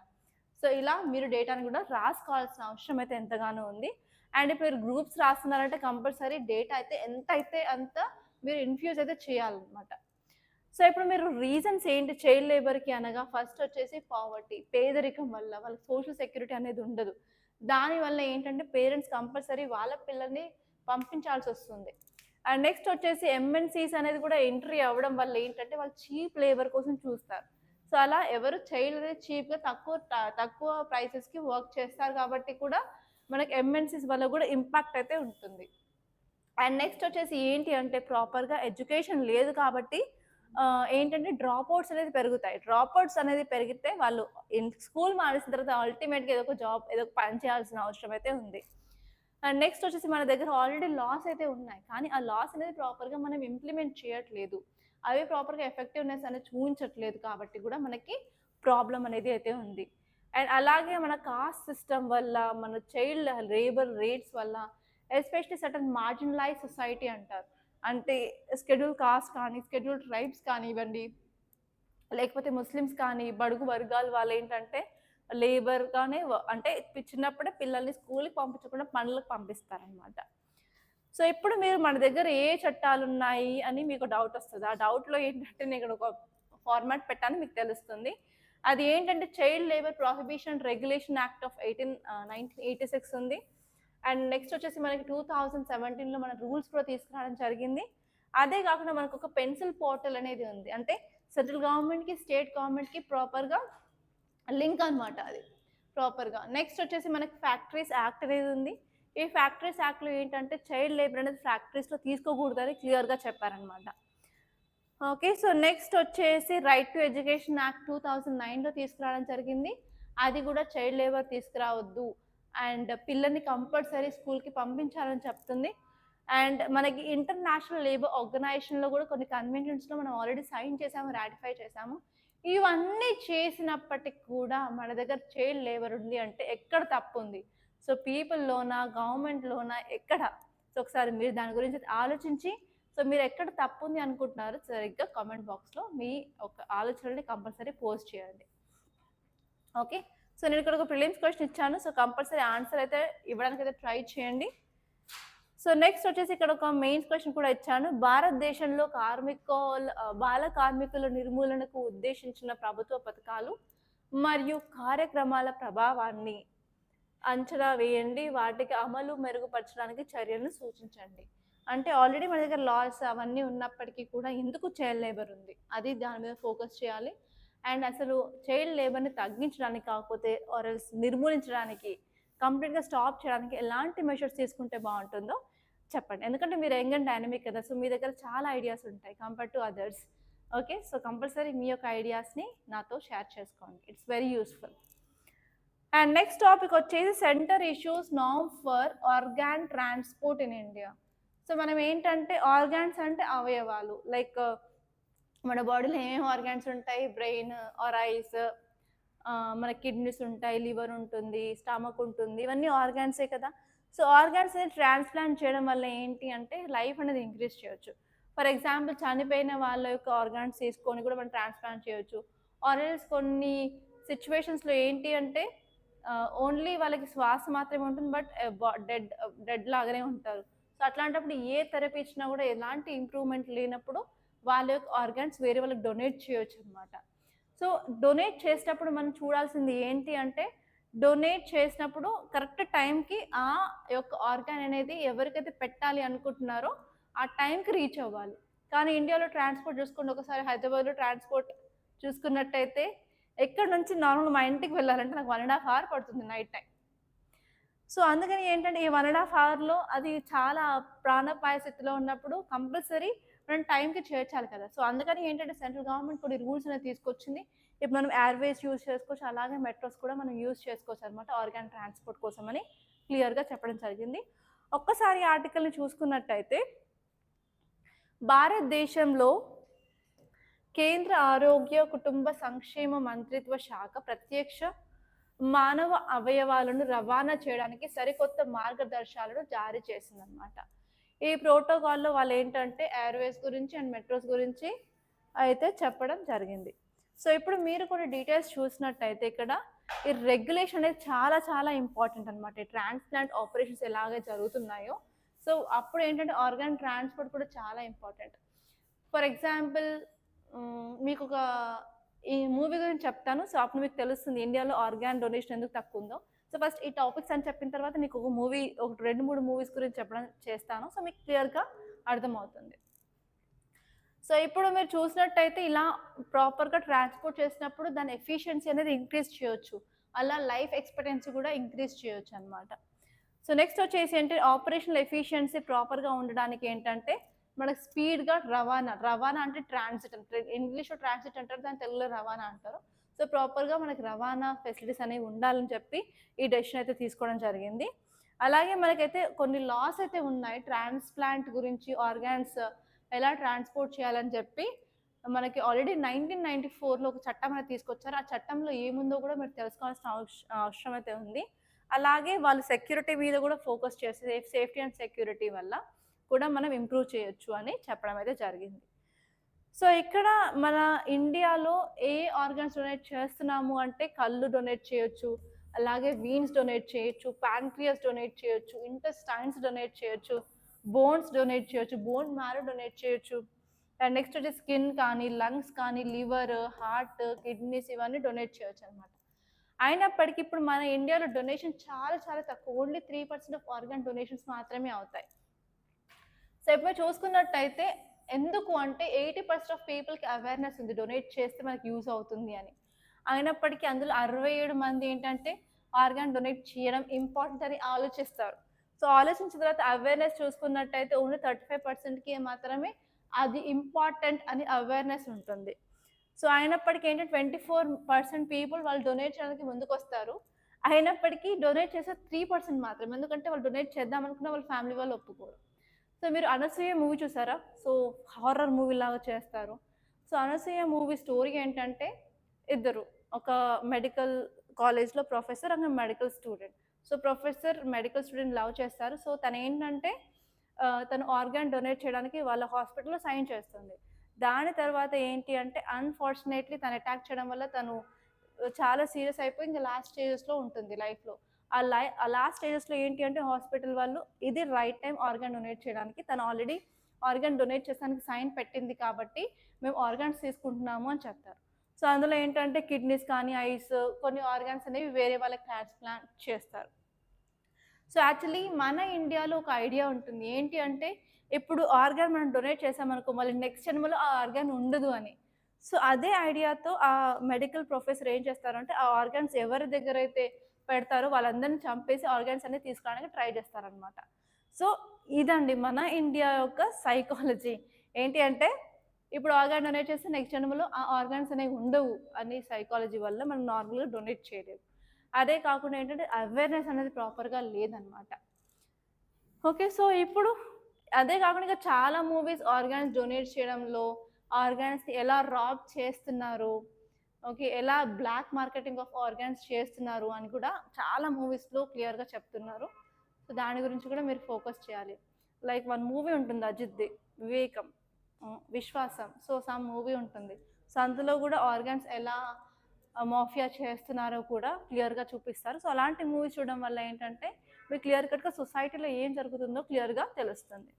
సో ఇలా మీరు డేటాను కూడా రాసుకోవాల్సిన అవసరం అయితే ఎంతగానో ఉంది. అండ్ ఇప్పుడు మీరు గ్రూప్స్ రాస్తున్నారంటే కంపల్సరీ డేటా అయితే ఎంతైతే అంత మీరు ఇన్‌ఫ్యూజ్ అయితే చేయాలన్నమాట. సో ఇప్పుడు మీరు రీజన్స్ ఏంటి చైల్డ్ లేబర్‌కి అనగా ఫస్ట్ వచ్చేసి పావర్టీ, పేదరికం వల్ల వాళ్ళకి సోషల్ సెక్యూరిటీ అనేది ఉండదు. దానివల్ల ఏంటంటే పేరెంట్స్ కంపల్సరీ వాళ్ళ పిల్లల్ని పంపించాల్సొస్తుంది. అండ్ నెక్స్ట్ వచ్చేసి ఎంఎన్‌సీస్ అనేది కూడా ఎంట్రీ అవ్వడం వల్ల ఏంటంటే వాళ్ళు చీప్ లేబర్ కోసం చూస్తారు. సో అలా ఎవరు చైల్డ్ అనేది చీప్‌గా తక్కువ ప్రైసెస్‌కి వర్క్ చేస్తారు కాబట్టి కూడా మనకి ఎంఎన్‌సీస్ వల్ల కూడా ఇంపాక్ట్ అయితే ఉంటుంది. అండ్ నెక్స్ట్ వచ్చేసి ఏంటి అంటే ప్రాపర్‌గా ఎడ్యుకేషన్ లేదు కాబట్టి ఏంటంటే డ్రాప్ అవుట్స్ అనేది పెరుగుతాయి. డ్రాప్ అవుట్స్ అనేది పెరిగితే వాళ్ళు స్కూల్ మానేసిన తర్వాత అల్టిమేట్‌గా ఏదో ఒక జాబ్, ఏదో ఒక పని చేయాల్సిన అవసరం అయితే ఉంది. అండ్ నెక్స్ట్ వచ్చేసి మన దగ్గర ఆల్రెడీ లాస్ అయితే ఉన్నాయి. కానీ ఆ లాస్ అనేది ప్రాపర్‌గా మనం ఇంప్లిమెంట్ చేయట్లేదు. అవి ప్రాపర్‌గా ఎఫెక్టివ్‌నెస్ అనేది చూయించట్లేదు కాబట్టి కూడా మనకి ప్రాబ్లమ్ అనేది అయితే ఉంది. అండ్ అలాగే మన కాస్ట్ సిస్టమ్ వల్ల, మన చైల్డ్ లేబర్ రేట్స్ వల్ల, ఎస్పెషల్లీ సర్టెన్ మార్జినలైజ్డ్ సొసైటీ అంటారు. అంటే షెడ్యూల్ కాస్ట్ కానీ, షెడ్యూల్ ట్రైబ్స్ కానివ్వండి, లేకపోతే ముస్లిమ్స్ కానీ, బడుగు వర్గాల వాళ్ళేంటంటే లేబర్‌గానే అంటే చిన్నప్పుడే పిల్లల్ని స్కూల్‌కి పంపించకుండా పనులకు పంపిస్తారనమాట. సో, ఇప్పుడు మీరు మన దగ్గర ఏ చట్టాలున్నాయి అని మీకు డౌటొస్తది. ఆ డౌట్‌లో ఏంటంటే నేను ఇక్కడ ఒక ఫార్మాట్ పెట్టాను మీకు తెలుస్తుంది. అది ఏంటంటే child labour prohibition regulation act of 1986 ఉంది. అండ్ నెక్స్ట్ వచ్చేసి మనకి 2017లో మన రూల్స్ కూడా తీసుకురావడం జరిగింది. అదే కాకుండా మనకొక పెన్సిల్ పోర్టల్ అనేది ఉంది. అంటే సెంట్రల్ గవర్నమెంట్‌కి, స్టేట్ గవర్నమెంట్‌కి ప్రాపర్‌గా లింక్ అనమాట అది ప్రాపర్‌గా. నెక్స్ట్ వచ్చేసి మనకి ఫ్యాక్టరీస్ యాక్ట్ అనేది ఉంది. ఈ ఫ్యాక్టరీస్ యాక్ట్‌లో ఏంటంటే చైల్డ్ లేబర్ అనేది ఫ్యాక్టరీస్‌లో తీసుకోకూడదని క్లియర్‌గా చెప్పారనమాట. ఓకే. సో, నెక్స్ట్ వచ్చేసి రైట్ టు ఎడ్యుకేషన్ యాక్ట్ 2009లో తీసుకురావడం జరిగింది. అది కూడా చైల్డ్ లేబర్ తీసుకురావద్దు. అండ్ పిల్లల్ని కంపల్సరీ స్కూల్‌కి పంపించాలని చెప్తుంది. అండ్ మనకి ఇంటర్నేషనల్ లేబర్ ఆర్గనైజేషన్‌లో కూడా కొన్ని కన్వెన్షన్స్‌లో మనం ఆల్రెడీ సైన్ చేసాము, రాటిఫై చేసాము. ఇవన్నీ చేసినప్పటికి కూడా మన దగ్గర చైల్డ్ లేబర్ ఉంది అంటే ఎక్కడ తప్పుంది? సో, పీపుల్‌లోనా? గవర్నమెంట్‌లోనా? ఎక్కడ? సో, ఒకసారి మీరు దాని గురించి ఆలోచించి సో మీరెక్కడ తప్పుంది అనుకుంటున్నారో సరిగ్గా కామెంట్ బాక్స్‌లో మీ ఒక ఆలోచనని కంపల్సరీ పోస్ట్ చేయండి. ఓకే. సో నేను ఇక్కడ ఒక ప్రిలిమ్స్ క్వెషన్ ఇచ్చాను. సో కంపల్సరీ ఆన్సర్ అయితే ఇవ్వడానికైతే ట్రై చేయండి. సో నెక్స్ట్ వచ్చేసి ఇక్కడ ఒక మెయిన్స్ క్వెషన్ కూడా ఇచ్చాను. భారతదేశంలో బాల కార్మికుల నిర్మూలనకు ఉద్దేశించిన ప్రభుత్వ పథకాలు మరియు కార్యక్రమాల ప్రభావాన్ని అంచనా వేయండి. వాటికి అమలు మెరుగుపరచడానికి చర్యలను సూచించండి. అంటే ఆల్రెడీ మన దగ్గర లాస్ అవన్నీ ఉన్నప్పటికీ కూడా ఎందుకు చైల్డ్ లేబర్ ఉంది? అది దాని మీద ఫోకస్ చేయాలి. అండ్ అసలు చైల్డ్ లేబర్ని తగ్గించడానికి కాకపోతే ఆర్ ఎల్స్ నిర్మూలించడానికి కంప్లీట్గా స్టాప్ చేయడానికి ఎలాంటి మెషర్స్ తీసుకుంటే బాగుంటుందో చెప్పండి. ఎందుకంటే మీరు యంగ్ అండ్ డైనమిక్ కదా, సో మీ దగ్గర చాలా ఐడియాస్ ఉంటాయి compare to others. Okay, so compulsory మీ యొక్క ఐడియాస్ని నాతో షేర్ చేసుకోండి, it's very useful. And next topic వచ్చేసి సెంటర్ ఇష్యూస్ నామ్ for organ transport in India. So మనం ఏంటంటే ఆర్గాన్స్ అంటే అవయవాలు, లైక్ మన బాడీలో ఏమేమి ఆర్గాన్స్ ఉంటాయి, బ్రెయిన్ ఆర్ ఐస్, మన కిడ్నీస్ ఉంటాయి, లివర్ ఉంటుంది, స్టమక్ ఉంటుంది, ఇవన్నీ ఆర్గాన్సే కదా. సో ఆర్గాన్స్ అనేది ట్రాన్స్ప్లాంట్ చేయడం వల్ల ఏంటి అంటే లైఫ్ అనేది ఇంక్రీజ్ చేయొచ్చు. ఫర్ ఎగ్జాంపుల్ చనిపోయిన వాళ్ళ యొక్క ఆర్గాన్స్ తీసుకొని కూడా మనం ట్రాన్స్ప్లాంట్ చేయొచ్చు. ఆర్ఎల్స్ కొన్ని సిచ్యువేషన్స్లో ఏంటి అంటే ఓన్లీ వాళ్ళకి శ్వాస మాత్రమే ఉంటుంది, బట్ డెడ్ డెడ్ లాగానే ఉంటారు. సో అట్లాంటప్పుడు ఏ థెరపీ ఇచ్చినా కూడా ఎలాంటి ఇంప్రూవ్మెంట్ లేనప్పుడు వాళ్ళ యొక్క ఆర్గాన్స్ వేరే వాళ్ళకి డొనేట్ చేయొచ్చు అనమాట. సో డొనేట్ చేసేటప్పుడు మనం చూడాల్సింది ఏంటి అంటే డొనేట్ చేసినప్పుడు కరెక్ట్ టైంకి ఆ యొక్క ఆర్గాన్ అనేది ఎవరికైతే పెట్టాలి అనుకుంటున్నారో ఆ టైంకి రీచ్ అవ్వాలి. కానీ ఇండియాలో ట్రాన్స్పోర్ట్ చూసుకోండి, ఒకసారి హైదరాబాద్లో ట్రాన్స్పోర్ట్ చూసుకున్నట్టయితే ఎక్కడి నుంచి నార్మల్గా మా ఇంటికి వెళ్ళాలంటే నాకు 1.5 hour పడుతుంది నైట్ టైం. సో అందుకని ఏంటంటే ఈ 1.5 hourలో అది చాలా ప్రాణాపాయ స్థితిలో ఉన్నప్పుడు కంపల్సరీ మనం టైంకి చేర్చాలి కదా. సో అందుకని ఏంటంటే సెంట్రల్ గవర్నమెంట్ కొన్ని రూల్స్ అనేది తీసుకొచ్చింది. ఇప్పుడు మనం ఎయిర్వేస్ యూజ్ చేసుకోవచ్చు, అలాగే మెట్రోస్ కూడా మనం యూజ్ చేసుకోవచ్చు అనమాట ఆర్గాన్ ట్రాన్స్పోర్ట్ కోసం అని క్లియర్గా చెప్పడం జరిగింది. ఒక్కసారి ఆర్టికల్ని చూసుకున్నట్టయితే భారతదేశంలో కేంద్ర ఆరోగ్య కుటుంబ సంక్షేమ మంత్రిత్వ శాఖ ప్రత్యక్ష మానవ అవయవాలను రవాణా చేయడానికి సరికొత్త మార్గదర్శకాలను జారీ చేసిందనమాట. ఈ ప్రోటోకాల్లో వాళ్ళు ఏంటంటే ఎయిర్వేస్ గురించి అండ్ మెట్రోస్ గురించి అయితే చెప్పడం జరిగింది. సో ఇప్పుడు మీరు కూడా డీటెయిల్స్ చూసినట్టయితే ఇక్కడ ఈ రెగ్యులేషన్ అనేది చాలా చాలా ఇంపార్టెంట్ అనమాట. ఈ ట్రాన్స్ప్లాంట్ ఆపరేషన్స్ ఎలాగే జరుగుతున్నాయో సో అప్పుడు ఏంటంటే ఆర్గాన్ ట్రాన్స్పోర్ట్ కూడా చాలా ఇంపార్టెంట్. ఫర్ ఎగ్జాంపుల్ మీకు ఒక ఈ మూవీ గురించి చెప్తాను, సో అప్పుడు మీకు తెలుస్తుంది ఇండియాలో ఆర్గాన్ డొనేషన్ ఎందుకు తక్కువ ఉందో. సో ఫస్ట్ ఈ టాపిక్స్ అని చెప్పిన తర్వాత మీకు ఒక మూవీ, ఒక 2-3 మూవీస్ గురించి చెప్పడం చేస్తాను, సో మీకు క్లియర్గా అర్థమవుతుంది. సో ఇప్పుడు మీరు చూసినట్టయితే ఇలా ప్రాపర్గా ట్రాన్స్పోర్ట్ చేసినప్పుడు దాని ఎఫిషియన్సీ అనేది ఇంక్రీజ్ చేయొచ్చు, అలా లైఫ్ ఎక్స్పెక్టెన్సీ కూడా ఇంక్రీజ్ చేయొచ్చు అనమాట. సో నెక్స్ట్ వచ్చేసి ఏంటి ఆపరేషనల్ ఎఫిషియన్సీ ప్రాపర్గా ఉండడానికి ఏంటంటే మనకు స్పీడ్గా రవాణా అంటే ట్రాన్సిట్, ఇంగ్లీష్లో ట్రాన్సిట్ అంటారు, దాని తెలుగులో రవాణా అంటారు. సో ప్రాపర్గా మనకి రవాణా ఫెసిలిటీస్ అనేవి ఉండాలని చెప్పి ఈ డెసిషన్ అయితే తీసుకోవడం జరిగింది. అలాగే మనకైతే కొన్ని లాస్ అయితే ఉన్నాయి ట్రాన్స్ప్లాంట్ గురించి, ఆర్గాన్స్ ఎలా ట్రాన్స్పోర్ట్ చేయాలని చెప్పి మనకి ఆల్రెడీ 1994లో ఒక చట్టం అనేది తీసుకొచ్చారు. ఆ చట్టంలో ఏముందో కూడా మీరు తెలుసుకోవాల్సిన అవసరం అయితే ఉంది. అలాగే వాళ్ళు సెక్యూరిటీ మీద కూడా ఫోకస్ చేస్తే సేఫ్టీ అండ్ సెక్యూరిటీ వల్ల కూడా మనం ఇంప్రూవ్ చేయొచ్చు అని చెప్పడం అయితే జరిగింది. సో ఇక్కడ మన ఇండియాలో ఏ ఆర్గాన్స్ డొనేట్ చేస్తున్నాము అంటే కళ్ళు డొనేట్ చేయొచ్చు, అలాగే వీన్స్ డొనేట్ చేయొచ్చు, ప్యాంక్రియాస్ డొనేట్ చేయొచ్చు, ఇంటెస్టైన్స్ డొనేట్ చేయొచ్చు, బోన్స్ డొనేట్ చేయొచ్చు, బోన్ మ్యారో డొనేట్ చేయొచ్చు, అండ్ నెక్స్ట్ వచ్చి స్కిన్ కానీ, లంగ్స్ కానీ, లివర్, హార్ట్, కిడ్నీస్ ఇవన్నీ డొనేట్ చేయొచ్చు అనమాట. అయినప్పటికీ ఇప్పుడు మన ఇండియాలో డొనేషన్ చాలా చాలా తక్కువ, ఓన్లీ 3% ఆఫ్ ఆర్గాన్ డొనేషన్స్ మాత్రమే అవుతాయి. సో ఇప్పుడు చూసుకున్నట్టయితే ఎందుకు అంటే 80% ఆఫ్ పీపుల్కి అవేర్నెస్ ఉంది డొనేట్ చేస్తే మనకి యూజ్ అవుతుంది అని. అయినప్పటికీ అందులో 67 మంది ఏంటంటే ఆర్గాన్ డొనేట్ చేయడం ఇంపార్టెంట్ అని ఆలోచిస్తారు. సో ఆలోచించిన తర్వాత అవేర్నెస్ చూసుకున్నట్టయితే ఓన్లీ 35%కి మాత్రమే అది ఇంపార్టెంట్ అని అవేర్నెస్ ఉంటుంది. సో అయినప్పటికీ ఏంటంటే 24% పీపుల్ వాళ్ళు డొనేట్ చేయడానికి ముందుకు వస్తారు. అయినప్పటికీ డొనేట్ చేసే 3% మాత్రమే, ఎందుకంటే వాళ్ళు డొనేట్ చేద్దాం అనుకున్న వాళ్ళ ఫ్యామిలీ వాళ్ళు ఒప్పుకోరు. సో మీరు అనసూయ మూవీ చూసారా? సో హారర్ మూవీ లాగా చేస్తారు. సో అనసూయ మూవీ స్టోరీ ఏంటంటే ఇద్దరు ఒక మెడికల్ కాలేజ్లో professor and medical student. So professor medical student love చేస్తారు. సో తను ఏంటంటే తను ఆర్గాన్ డొనేట్ చేయడానికి వాళ్ళ హాస్పిటల్లో సైన్ చేస్తుంది. దాని తర్వాత ఏంటి అంటే అన్ఫార్చునేట్లీ తను అటాక్ చేయడం వల్ల తను చాలా సీరియస్ అయిపోయి ఇంకా లాస్ట్ స్టేజెస్లో ఉంటుంది లైఫ్లో. ఆ లాస్ట్ స్టేజెస్లో ఏంటి అంటే హాస్పిటల్ వాళ్ళు ఇది రైట్ టైం ఆర్గాన్ డొనేట్ చేయడానికి, తను ఆల్రెడీ ఆర్గాన్ డొనేట్ చేసానికి సైన్ పెట్టింది కాబట్టి మేము ఆర్గాన్స్ తీసుకుంటున్నాము అని చెప్తారు. సో అందులో ఏంటంటే కిడ్నీస్ కానీ, ఐస్, కొన్ని ఆర్గాన్స్ అనేవి వేరే వాళ్ళకి ట్రాన్స్ప్లాంట్ చేస్తారు. సో యాక్చువల్లీ మన ఇండియాలో ఒక ఐడియా ఉంటుంది ఏంటి అంటే ఇప్పుడు ఆర్గాన్ మనం డొనేట్ చేసామనుకో మళ్ళీ నెక్స్ట్ జన్మలో ఆ ఆర్గాన్ ఉండదు అని. సో అదే ఐడియాతో ఆ మెడికల్ ప్రొఫెసర్ ఏం చేస్తారంటే ఆ ఆర్గాన్స్ ఎవరి దగ్గర అయితే పెడతారో వాళ్ళందరిని చంపేసి ఆర్గాన్స్ అనేది తీసుకురావడానికి ట్రై చేస్తారనమాట. సో ఇదండి మన ఇండియా యొక్క సైకాలజీ. ఏంటి అంటే ఇప్పుడు ఆర్గాన్ డొనేట్ చేస్తే నెక్స్ట్ జన్మలో ఆ ఆర్గాన్స్ అనేవి ఉండవు అని సైకాలజీ వల్ల మనం నార్మల్గా డొనేట్ చేయలేము. అదే కాకుండా ఏంటంటే అవేర్నెస్ అనేది ప్రాపర్గా లేదనమాట. ఓకే. సో ఇప్పుడు అదే కాకుండా ఇంకా చాలా మూవీస్ ఆర్గాన్స్ డొనేట్ చేయడంలో, ఆర్గాన్స్‌ని ఎలా రాబ్ చేస్తున్నారు, ఓకే. ఎలా బ్లాక్ మార్కెటింగ్ ఆఫ్ ఆర్గాన్స్ చేస్తున్నారు అని కూడా చాలా మూవీస్‌లో క్లియర్‌గా చెప్తున్నారు. సో దాని గురించి కూడా మీరు ఫోకస్ చేయాలి. లైక్ వన్ మూవీ ఉంటుంది అజిత్‌ది 'వివేకం', 'విశ్వాసం'. సో సమ్ మూవీ ఉంటుంది. సో అందులో కూడా ఆర్గాన్స్ ఎలా మాఫియా చేస్తున్నారో కూడా క్లియర్‌గా చూపిస్తారు. సో అలాంటి మూవీస్ చూడడం వల్ల ఏంటంటే మీకు క్లియర్ కట్‌గా సొసైటీలో ఏం జరుగుతుందో క్లియర్‌గా తెలుస్తుంది.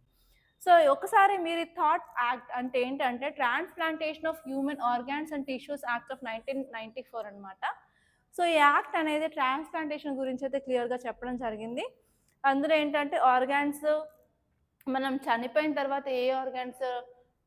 సో ఒకసారి మీరు థాట్ యాక్ట్ అంటే ఏంటంటే transplantation of human organs and tissues act of 1994 అనమాట. సో ఈ యాక్ట్ అనేది ట్రాన్స్‌ప్లాంటేషన్ గురించి అయితే క్లియర్‌గా చెప్పడం జరిగింది. అందులో ఏంటంటే ఆర్గాన్స్ మనం చనిపోయిన తర్వాత ఏ ఆర్గాన్స్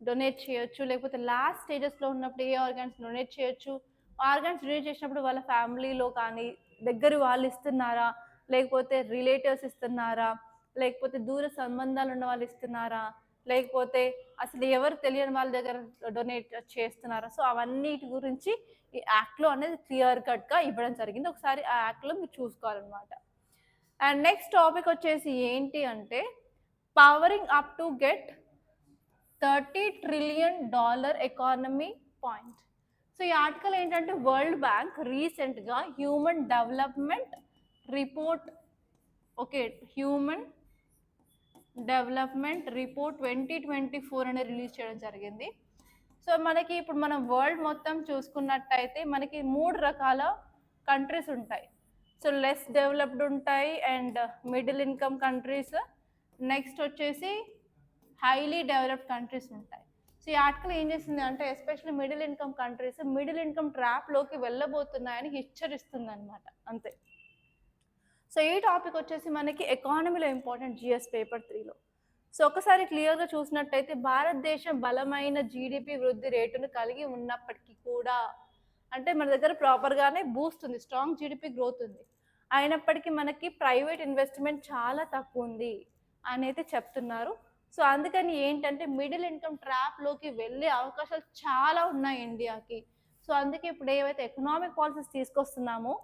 డొనేట్ చేయొచ్చు, లేకపోతే లాస్ట్ స్టేజెస్‌లో ఉన్నప్పుడు ఏ ఆర్గాన్స్ డొనేట్ చేయొచ్చు, ఆర్గాన్స్ డొనేట్ చేసినప్పుడు వాళ్ళ ఫ్యామిలీలో కానీ దగ్గరి వాళ్ళు ఇస్తున్నారా, లేకపోతే రిలేటివ్స్ ఇస్తున్నారా, లేకపోతే దూర సంబంధాలు ఉన్న వాళ్ళు ఇస్తున్నారా, లేకపోతే అసలు ఎవరు తెలియని వాళ్ళ దగ్గర డొనేట్ చేస్తున్నారా. సో అవన్నిటి గురించి ఈ యాక్ట్‌లో అనేది క్లియర్ కట్‌గా ఇవ్వడం జరిగింది. ఒకసారి ఆ యాక్ట్‌లో మీరు చూసుకోవాలన్నమాట. అండ్ నెక్స్ట్ టాపిక్ వచ్చేసి ఏంటి అంటే pouring up to get $30 trillion economy point. So ఈ ఆర్టికల్ ఏంటంటే వరల్డ్ బ్యాంక్ రీసెంట్గా human development report, okay, human development report 2024 అనేది రిలీజ్ చేయడం జరిగింది. సో మనకి ఇప్పుడు మనం వరల్డ్ మొత్తం చూసుకున్నట్టయితే మనకి 3 రకాల కంట్రీస్ ఉంటాయి. సో లెస్ డెవలప్డ్ ఉంటాయి and middle income countries, next వచ్చేసి హైలీ డెవలప్డ్ కంట్రీస్ ఉంటాయి. సో ఈ ఆర్టికల్ ఏం చేసింది అంటే especially middle income countries middle income ట్రాప్లోకి వెళ్ళబోతున్నాయని హెచ్చరిస్తుంది అనమాట, అంతే. సో ఈ టాపిక్ వచ్చేసి మనకి ఎకానమీలో ఇంపార్టెంట్ జిఎస్ పేపర్ 3లో. సో ఒకసారి క్లియర్గా చూసినట్టయితే భారతదేశం బలమైన జీడిపి వృద్ధి రేటును కలిగి ఉన్నప్పటికీ కూడా, అంటే మన దగ్గర ప్రాపర్గానే బూస్ట్ ఉంది, స్ట్రాంగ్ జీడిపి గ్రోత్ ఉంది, అయినప్పటికీ మనకి ప్రైవేట్ ఇన్వెస్ట్మెంట్ చాలా తక్కువ ఉంది అని అయితే చెప్తున్నారు. సో అందుకని ఏంటంటే మిడిల్ ఇన్కమ్ ట్రాప్లోకి వెళ్ళే అవకాశాలు చాలా ఉన్నాయి ఇండియాకి. సో అందుకే ఇప్పుడు ఏవైతే ఎకనామిక్ పాలసీస్ తీసుకొస్తున్నామో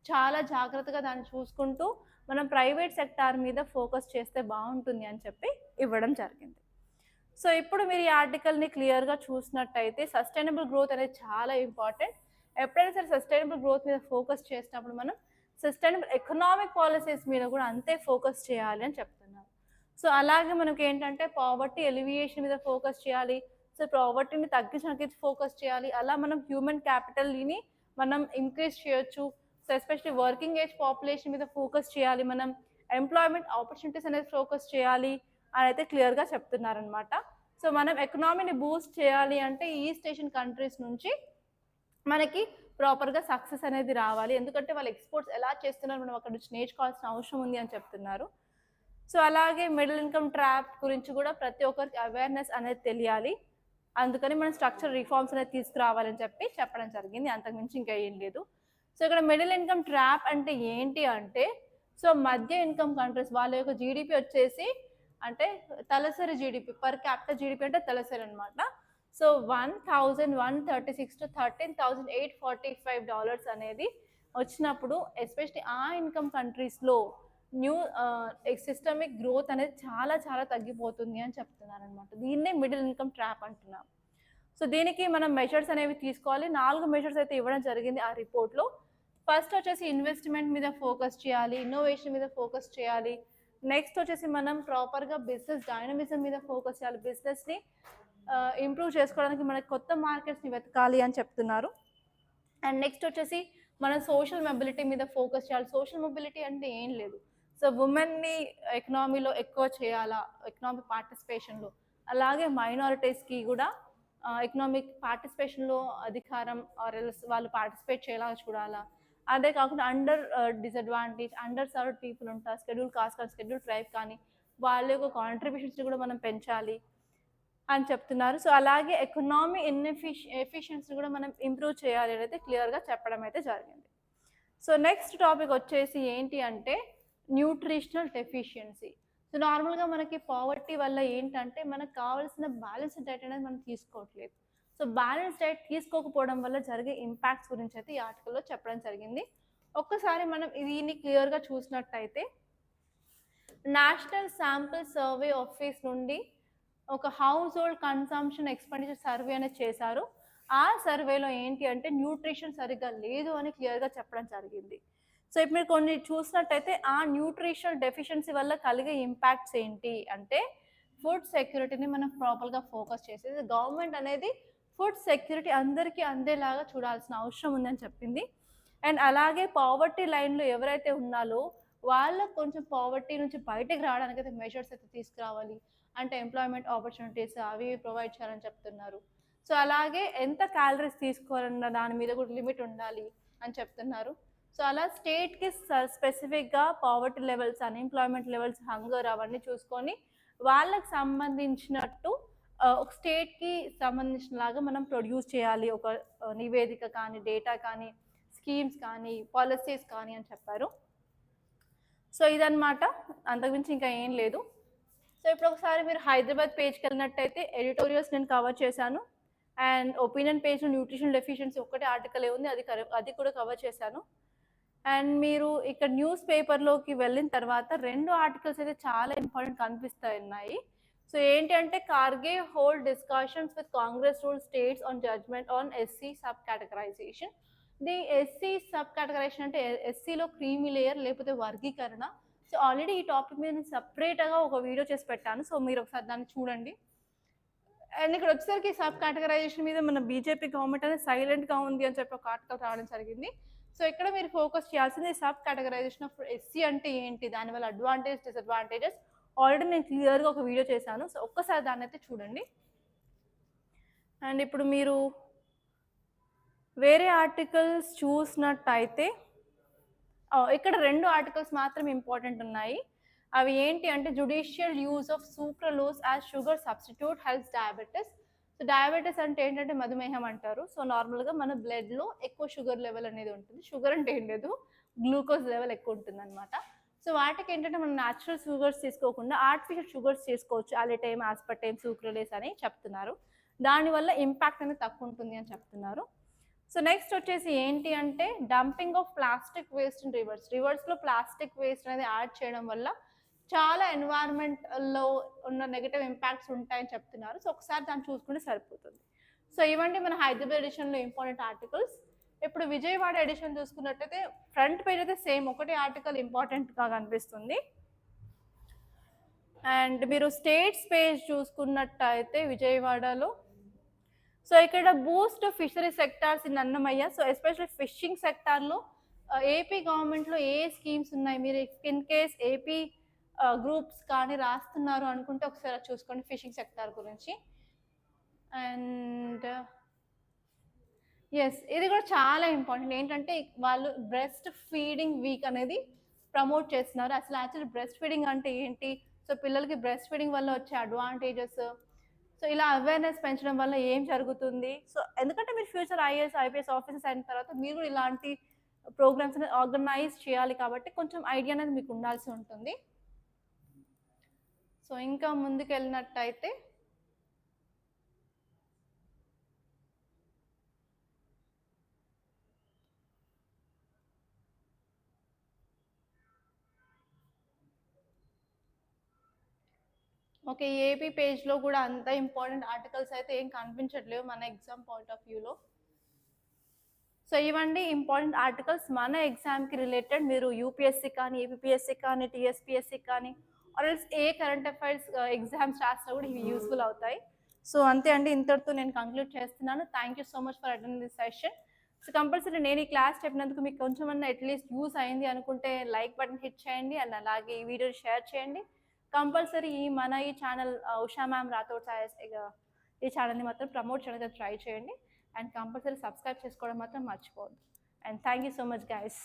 చాలా జాగ్రత్తగా దాన్ని చూసుకుంటూ మనం ప్రైవేట్ సెక్టార్ మీద ఫోకస్ చేస్తే బాగుంటుంది అని చెప్పి ఇవ్వడం జరిగింది. సో ఇప్పుడు మీరు ఈ ఆర్టికల్ని క్లియర్గా చూసినట్టయితే సస్టైనబుల్ గ్రోత్ అనేది చాలా ఇంపార్టెంట్. ఎప్పుడైనా సరే సస్టైనబుల్ గ్రోత్ మీద ఫోకస్ చేసినప్పుడు మనం సస్టైనబుల్ ఎకనామిక్ పాలసీస్ మీద కూడా అంతే ఫోకస్ చేయాలి అని చెప్తున్నారు. సో అలాగే మనకి ఏంటంటే పావర్టీ ఎలివియేషన్ మీద ఫోకస్ చేయాలి. సో పావర్టీని తగ్గించడానికి ఫోకస్ చేయాలి. అలా మనం హ్యూమన్ క్యాపిటల్ని మనం ఇంక్రీజ్ చేయొచ్చు. So especially working age population మీద ఫోకస్ చేయాలి, మనం ఎంప్లాయ్మెంట్ ఆపర్చునిటీస్ అనేది ఫోకస్ చేయాలి అని అయితే క్లియర్గా చెప్తున్నారనమాట. సో మనం ఎకనామీని బూస్ట్ చేయాలి అంటే ఈస్ట్ ఏషియన్ కంట్రీస్ నుంచి మనకి ప్రాపర్గా సక్సెస్ అనేది రావాలి. ఎందుకంటే వాళ్ళు ఎక్స్పోర్ట్స్ ఎలా చేస్తున్నారు మనం అక్కడ నుంచి నేర్చుకోవాల్సిన అవసరం ఉంది అని చెప్తున్నారు. సో అలాగే మిడిల్ ఇన్కమ్ ట్రాప్ గురించి కూడా ప్రతి ఒక్కరికి అవేర్నెస్ అనేది తెలియాలి. అందుకని మనం స్ట్రక్చర్ రిఫార్మ్స్ అనేది తీసుకురావాలని చెప్పి చెప్పడం జరిగింది, అంతకుమించి ఇంకా ఏం లేదు. సో ఇక్కడ మిడిల్ ఇన్కమ్ ట్రాప్ అంటే ఏంటి అంటే, సో మధ్య ఇన్కమ్ కంట్రీస్ వాళ్ళ యొక్క జీడిపి వచ్చేసి అంటే తలసరి జీడిపి, పర్ క్యాపిటల్ జీడిపి అంటే తలసరి అనమాట. సో $1,136 to $13,845 అనేది వచ్చినప్పుడు ఎస్పెషల్లీ ఆ ఇన్కమ్ కంట్రీస్లో న్యూ సిస్టమిక్ గ్రోత్ అనేది చాలా చాలా తగ్గిపోతుంది అని చెప్తున్నారు అనమాట. దీన్నే మిడిల్ ఇన్కమ్ ట్రాప్ అంటున్నాం. సో దీనికి మనం మెజర్స్ అనేవి తీసుకోవాలి. 4 మెజర్స్ అయితే ఇవ్వడం జరిగింది ఆ రిపోర్ట్లో. ఫస్ట్ వచ్చేసి ఇన్వెస్ట్మెంట్ మీద ఫోకస్ చేయాలి, ఇన్నోవేషన్ మీద ఫోకస్ చేయాలి. నెక్స్ట్ వచ్చేసి మనం ప్రాపర్గా బిజినెస్ డైనమిజం మీద ఫోకస్ చేయాలి, బిజినెస్ని ఇంప్రూవ్ చేసుకోవడానికి మనకి కొత్త మార్కెట్స్ని వెతకాలి అని చెప్తున్నారు. అండ్ నెక్స్ట్ వచ్చేసి మనం సోషల్ మొబిలిటీ మీద ఫోకస్ చేయాలి. సోషల్ మొబిలిటీ అంటే ఏం లేదు, సో ఉమెన్ని ఎకనామీలో ఎక్కువ చేయాలా, ఎకనామిక్ పార్టిసిపేషన్లో, అలాగే మైనారిటీస్కి కూడా ఎకనామిక్ పార్టిసిపేషన్లో అధికారం ఆర్ ఎల్స్ వాళ్ళు పార్టిసిపేట్ చేయాలా చూడాలా. అదే కాకుండా under disadvantage under served people ఉంటారు, షెడ్యూల్ కాస్ట్ కానీ షెడ్యూల్ ట్రైబ్ కానీ వాళ్ళ యొక్క కాంట్రిబ్యూషన్స్ని కూడా మనం పెంచాలి. అని చెప్తున్నారు. సో అలాగే ఎకనామీ ఎఫిషియన్సీ కూడా మనం ఇంప్రూవ్ చేయాలి అనేది క్లియర్గా చెప్పడం అయితే జరిగింది. సో నెక్స్ట్ టాపిక్ వచ్చేసి ఏంటి అంటే న్యూట్రిషనల్ డెఫిషియన్సీ. సో నార్మల్గా మనకి పావర్టీ వల్ల ఏంటంటే మనకు కావాల్సిన బ్యాలెన్స్డ్ డైట్ అనేది మనం తీసుకోవట్లేదు. సో బ్యాలెన్స్ డైట్ తీసుకోకపోవడం వల్ల జరిగే ఇంపాక్ట్స్ గురించి అయితే ఈ ఆర్టికల్లో చెప్పడం జరిగింది. ఒక్కసారి మనం దీన్ని క్లియర్గా చూసినట్టయితే నేషనల్ శాంపుల్ సర్వే ఆఫీస్ నుండి ఒక house hold consumption expenditure survey అనేది చేశారు. ఆ సర్వేలో ఏంటి అంటే న్యూట్రిషన్ సరిగ్గా లేదు అని క్లియర్గా చెప్పడం జరిగింది. సో ఇప్పుడు మీరు కొన్ని చూసినట్టయితే ఆ న్యూట్రిషనల్ డెఫిషియన్సీ వల్ల కలిగే ఇంపాక్ట్స్ ఏంటి అంటే ఫుడ్ సెక్యూరిటీని మనం ప్రాపర్గా ఫోకస్ చేసేది. గవర్నమెంట్ అనేది ఫుడ్ సెక్యూరిటీ అందరికీ అందేలాగా చూడాల్సిన అవసరం ఉందని చెప్పింది. అండ్ అలాగే పావర్టీ లైన్లో ఎవరైతే ఉన్నారో వాళ్ళకు కొంచెం పావర్టీ నుంచి బయటకు రావడానికి అయితే మెజర్స్ అయితే తీసుకురావాలి. అంటే ఎంప్లాయ్మెంట్ ఆపర్చునిటీస్ అవి ప్రొవైడ్ చేయాలని చెప్తున్నారు. సో అలాగే ఎంత క్యాలరీస్ తీసుకోవాలన్న దాని మీద కూడా లిమిట్ ఉండాలి అని చెప్తున్నారు. సో అలా స్టేట్కి స్పెసిఫిక్గా poverty levels, unemployment levels, hunger అవన్నీ చూసుకొని వాళ్ళకి సంబంధించినట్టు ఒక స్టేట్కి సంబంధించినలాగా మనం ప్రొడ్యూస్ చేయాలి. ఒక నివేదిక కానీ, డేటా కానీ, స్కీమ్స్ కానీ, పాలసీస్ కానీ అని చెప్పారు. సో ఇదన్నమాట, అంతకుమించి ఇంకా ఏం లేదు. సో ఇప్పుడు ఒకసారి మీరు హైదరాబాద్ పేజ్కి వెళ్ళినట్టయితే ఎడిటోరియల్స్ నేను కవర్ చేశాను. అండ్ ఒపీనియన్ పేజ్లో న్యూట్రిషన్ డెఫిషియన్సీ ఒకటే ఆర్టికల్ ఉంది, అది కూడా కవర్ చేశాను. అండ్ మీరు ఇక్కడ న్యూస్ పేపర్లోకి వెళ్ళిన తర్వాత 2 ఆర్టికల్స్ అయితే చాలా ఇంపార్టెంట్ కనిపిస్తున్నాయి. సో ఏంటి అంటే Kharge hold discussions with Congress rule states on judgement on SC sub categorisation. The SC sub categorisation అంటే ఎస్సీలో క్రీమీ లేయర్ లేకపోతే వర్గీకరణ. సో ఆల్రెడీ ఈ టాపిక్ మీద నేను సపరేట్గా ఒక వీడియో చేసి పెట్టాను. సో మీరు ఒకసారి దాన్ని చూడండి. అండ్ ఇక్కడ వచ్చేసరికి సబ్ కేటగరైజేషన్ మీద మన బీజేపీ గవర్నమెంట్ అనేది సైలెంట్గా ఉంది అని చెప్పి ఒక ఆర్టికల్ రావడం జరిగింది. సో ఇక్కడ మీరు ఫోకస్ చేయాల్సింది సబ్ కేటగరైజేషన్ ఆఫ్ ఎస్సీ అంటే ఏంటి, దానివల్ల అడ్వాంటేజ్, డిసడ్వాంటేజెస్ ఆల్రెడీ నేను క్లియర్గా ఒక వీడియో చేశాను. సో ఒక్కసారి దాన్ని అయితే చూడండి. అండ్ ఇప్పుడు మీరు వేరే ఆర్టికల్స్ చూసినట్టయితే ఇక్కడ 2 ఆర్టికల్స్ మాత్రం ఇంపార్టెంట్ ఉన్నాయి. అవి ఏంటి అంటే judicial use of sucralose as sugar substitute helps diabetes. So diabetes అంటే ఏంటంటే మధుమేహం అంటారు. సో నార్మల్గా మన బ్లడ్లో ఎక్కువ షుగర్ లెవెల్ అనేది ఉంటుంది. షుగర్ అంటే ఏం లేదు, గ్లూకోజ్ లెవెల్ ఎక్కువ ఉంటుంది అనమాట. సో వాటికి ఏంటంటే మనం న్యాచురల్ షుగర్స్ తీసుకోకుండా ఆర్టిఫిషియల్ షుగర్స్ చేసుకోవచ్చు. అలిటైమ్, ఆస్పర్టైమ్, సూక్రలేస్ అని చెప్తున్నారు. దానివల్ల ఇంపాక్ట్ అనేది తక్కువ ఉంటుంది అని చెప్తున్నారు. సో నెక్స్ట్ వచ్చేసి ఏంటి అంటే dumping of plastic waste in రివర్స్లో ప్లాస్టిక్ వేస్ట్ అనేది యాడ్ చేయడం వల్ల చాలా ఎన్వైరన్మెంట్లో ఉన్న నెగటివ్ ఇంపాక్ట్స్ ఉంటాయని చెప్తున్నారు. సో ఒకసారి దాన్ని చూసుకుంటే సరిపోతుంది. సో ఇవండి మన హైదరాబాద్ ఎడిషన్లో ఇంపార్టెంట్ ఆర్టికల్స్. ఇప్పుడు విజయవాడ ఎడిషన్ చూసుకున్నట్టయితే ఫ్రంట్ పేజ్ అయితే సేమ్ ఒకటే ఆర్టికల్ ఇంపార్టెంట్గా కనిపిస్తుంది. అండ్ మీరు స్టేట్స్ పేజ్ చూసుకున్నట్టయితే విజయవాడలో సో ఇక్కడ Boost fishery sectors in Annamayya. So especially fishing సెక్టార్లో ఏపీ గవర్నమెంట్లో ఏ స్కీమ్స్ ఉన్నాయి, మీరు ఇన్ కేస్ ఏపీ గ్రూప్స్ కానీ రాస్తున్నారు అనుకుంటే ఒకసారి చూసుకోండి ఫిషింగ్ సెక్టార్ గురించి. అండ్ ఎస్, ఇది కూడా చాలా ఇంపార్టెంట్. ఏంటంటే వాళ్ళు బ్రెస్ట్ ఫీడింగ్ వీక్ అనేది ప్రమోట్ చేస్తున్నారు. అసలు యాక్చువల్లీ బ్రెస్ట్ ఫీడింగ్ అంటే ఏంటి, సో పిల్లలకి బ్రెస్ట్ ఫీడింగ్ వల్ల వచ్చే అడ్వాంటేజెస్, సో ఇలా అవేర్నెస్ పెంచడం వల్ల ఏం జరుగుతుంది. సో ఎందుకంటే మీరు ఫ్యూచర్ ఐఏఎస్, ఐపీఎస్ ఆఫీసర్స్ అయిన తర్వాత మీరు కూడా ఇలాంటి ప్రోగ్రామ్స్ అనేది ఆర్గనైజ్ చేయాలి కాబట్టి కొంచెం ఐడియా అనేది మీకు ఉండాల్సి ఉంటుంది. సో ఇంకా ముందుకు వెళ్ళినట్టయితే ఓకే, ఏపీ పేజ్లో కూడా అంత ఇంపార్టెంట్ ఆర్టికల్స్ అయితే ఏం కనిపించట్లేవు మన ఎగ్జామ్ పాయింట్ ఆఫ్ వ్యూలో. సో ఇవండి ఇంపార్టెంట్ ఆర్టికల్స్ మన ఎగ్జామ్కి రిలేటెడ్. మీరు యూపీఎస్సీ కానీ, ఏపీఎస్సీ కానీ, టీఎస్పీఎస్సీ కానీ ఆర్ఎల్స్ ఏ కరెంట్ అఫైర్స్ ఎగ్జామ్స్ రాసినా కూడా ఇవి యూస్ఫుల్ అవుతాయి. సో అంతే అండి, ఇంతటితో నేను కంక్లూడ్ చేస్తున్నాను. Thank you so much for attending this session. So compulsory నేను ఈ క్లాస్ చెప్పినందుకు మీకు కొంచెం అన్న అట్లీస్ట్ యూస్ అయింది అనుకుంటే లైక్ బటన్ హిట్ చేయండి. అండ్ అలాగే ఈ వీడియో షేర్ చేయండి. కంపల్సరీ మన ఈ ఛానల్ ఉషా మ్యామ్ రాథోడ్ ఈ ఛానల్ని మాత్రం ప్రమోట్ చేయడానికి ట్రై చేయండి. అండ్ కంపల్సరీ సబ్స్క్రైబ్ చేసుకోవడం మాత్రం మర్చిపోవద్దు. And thank you so much guys.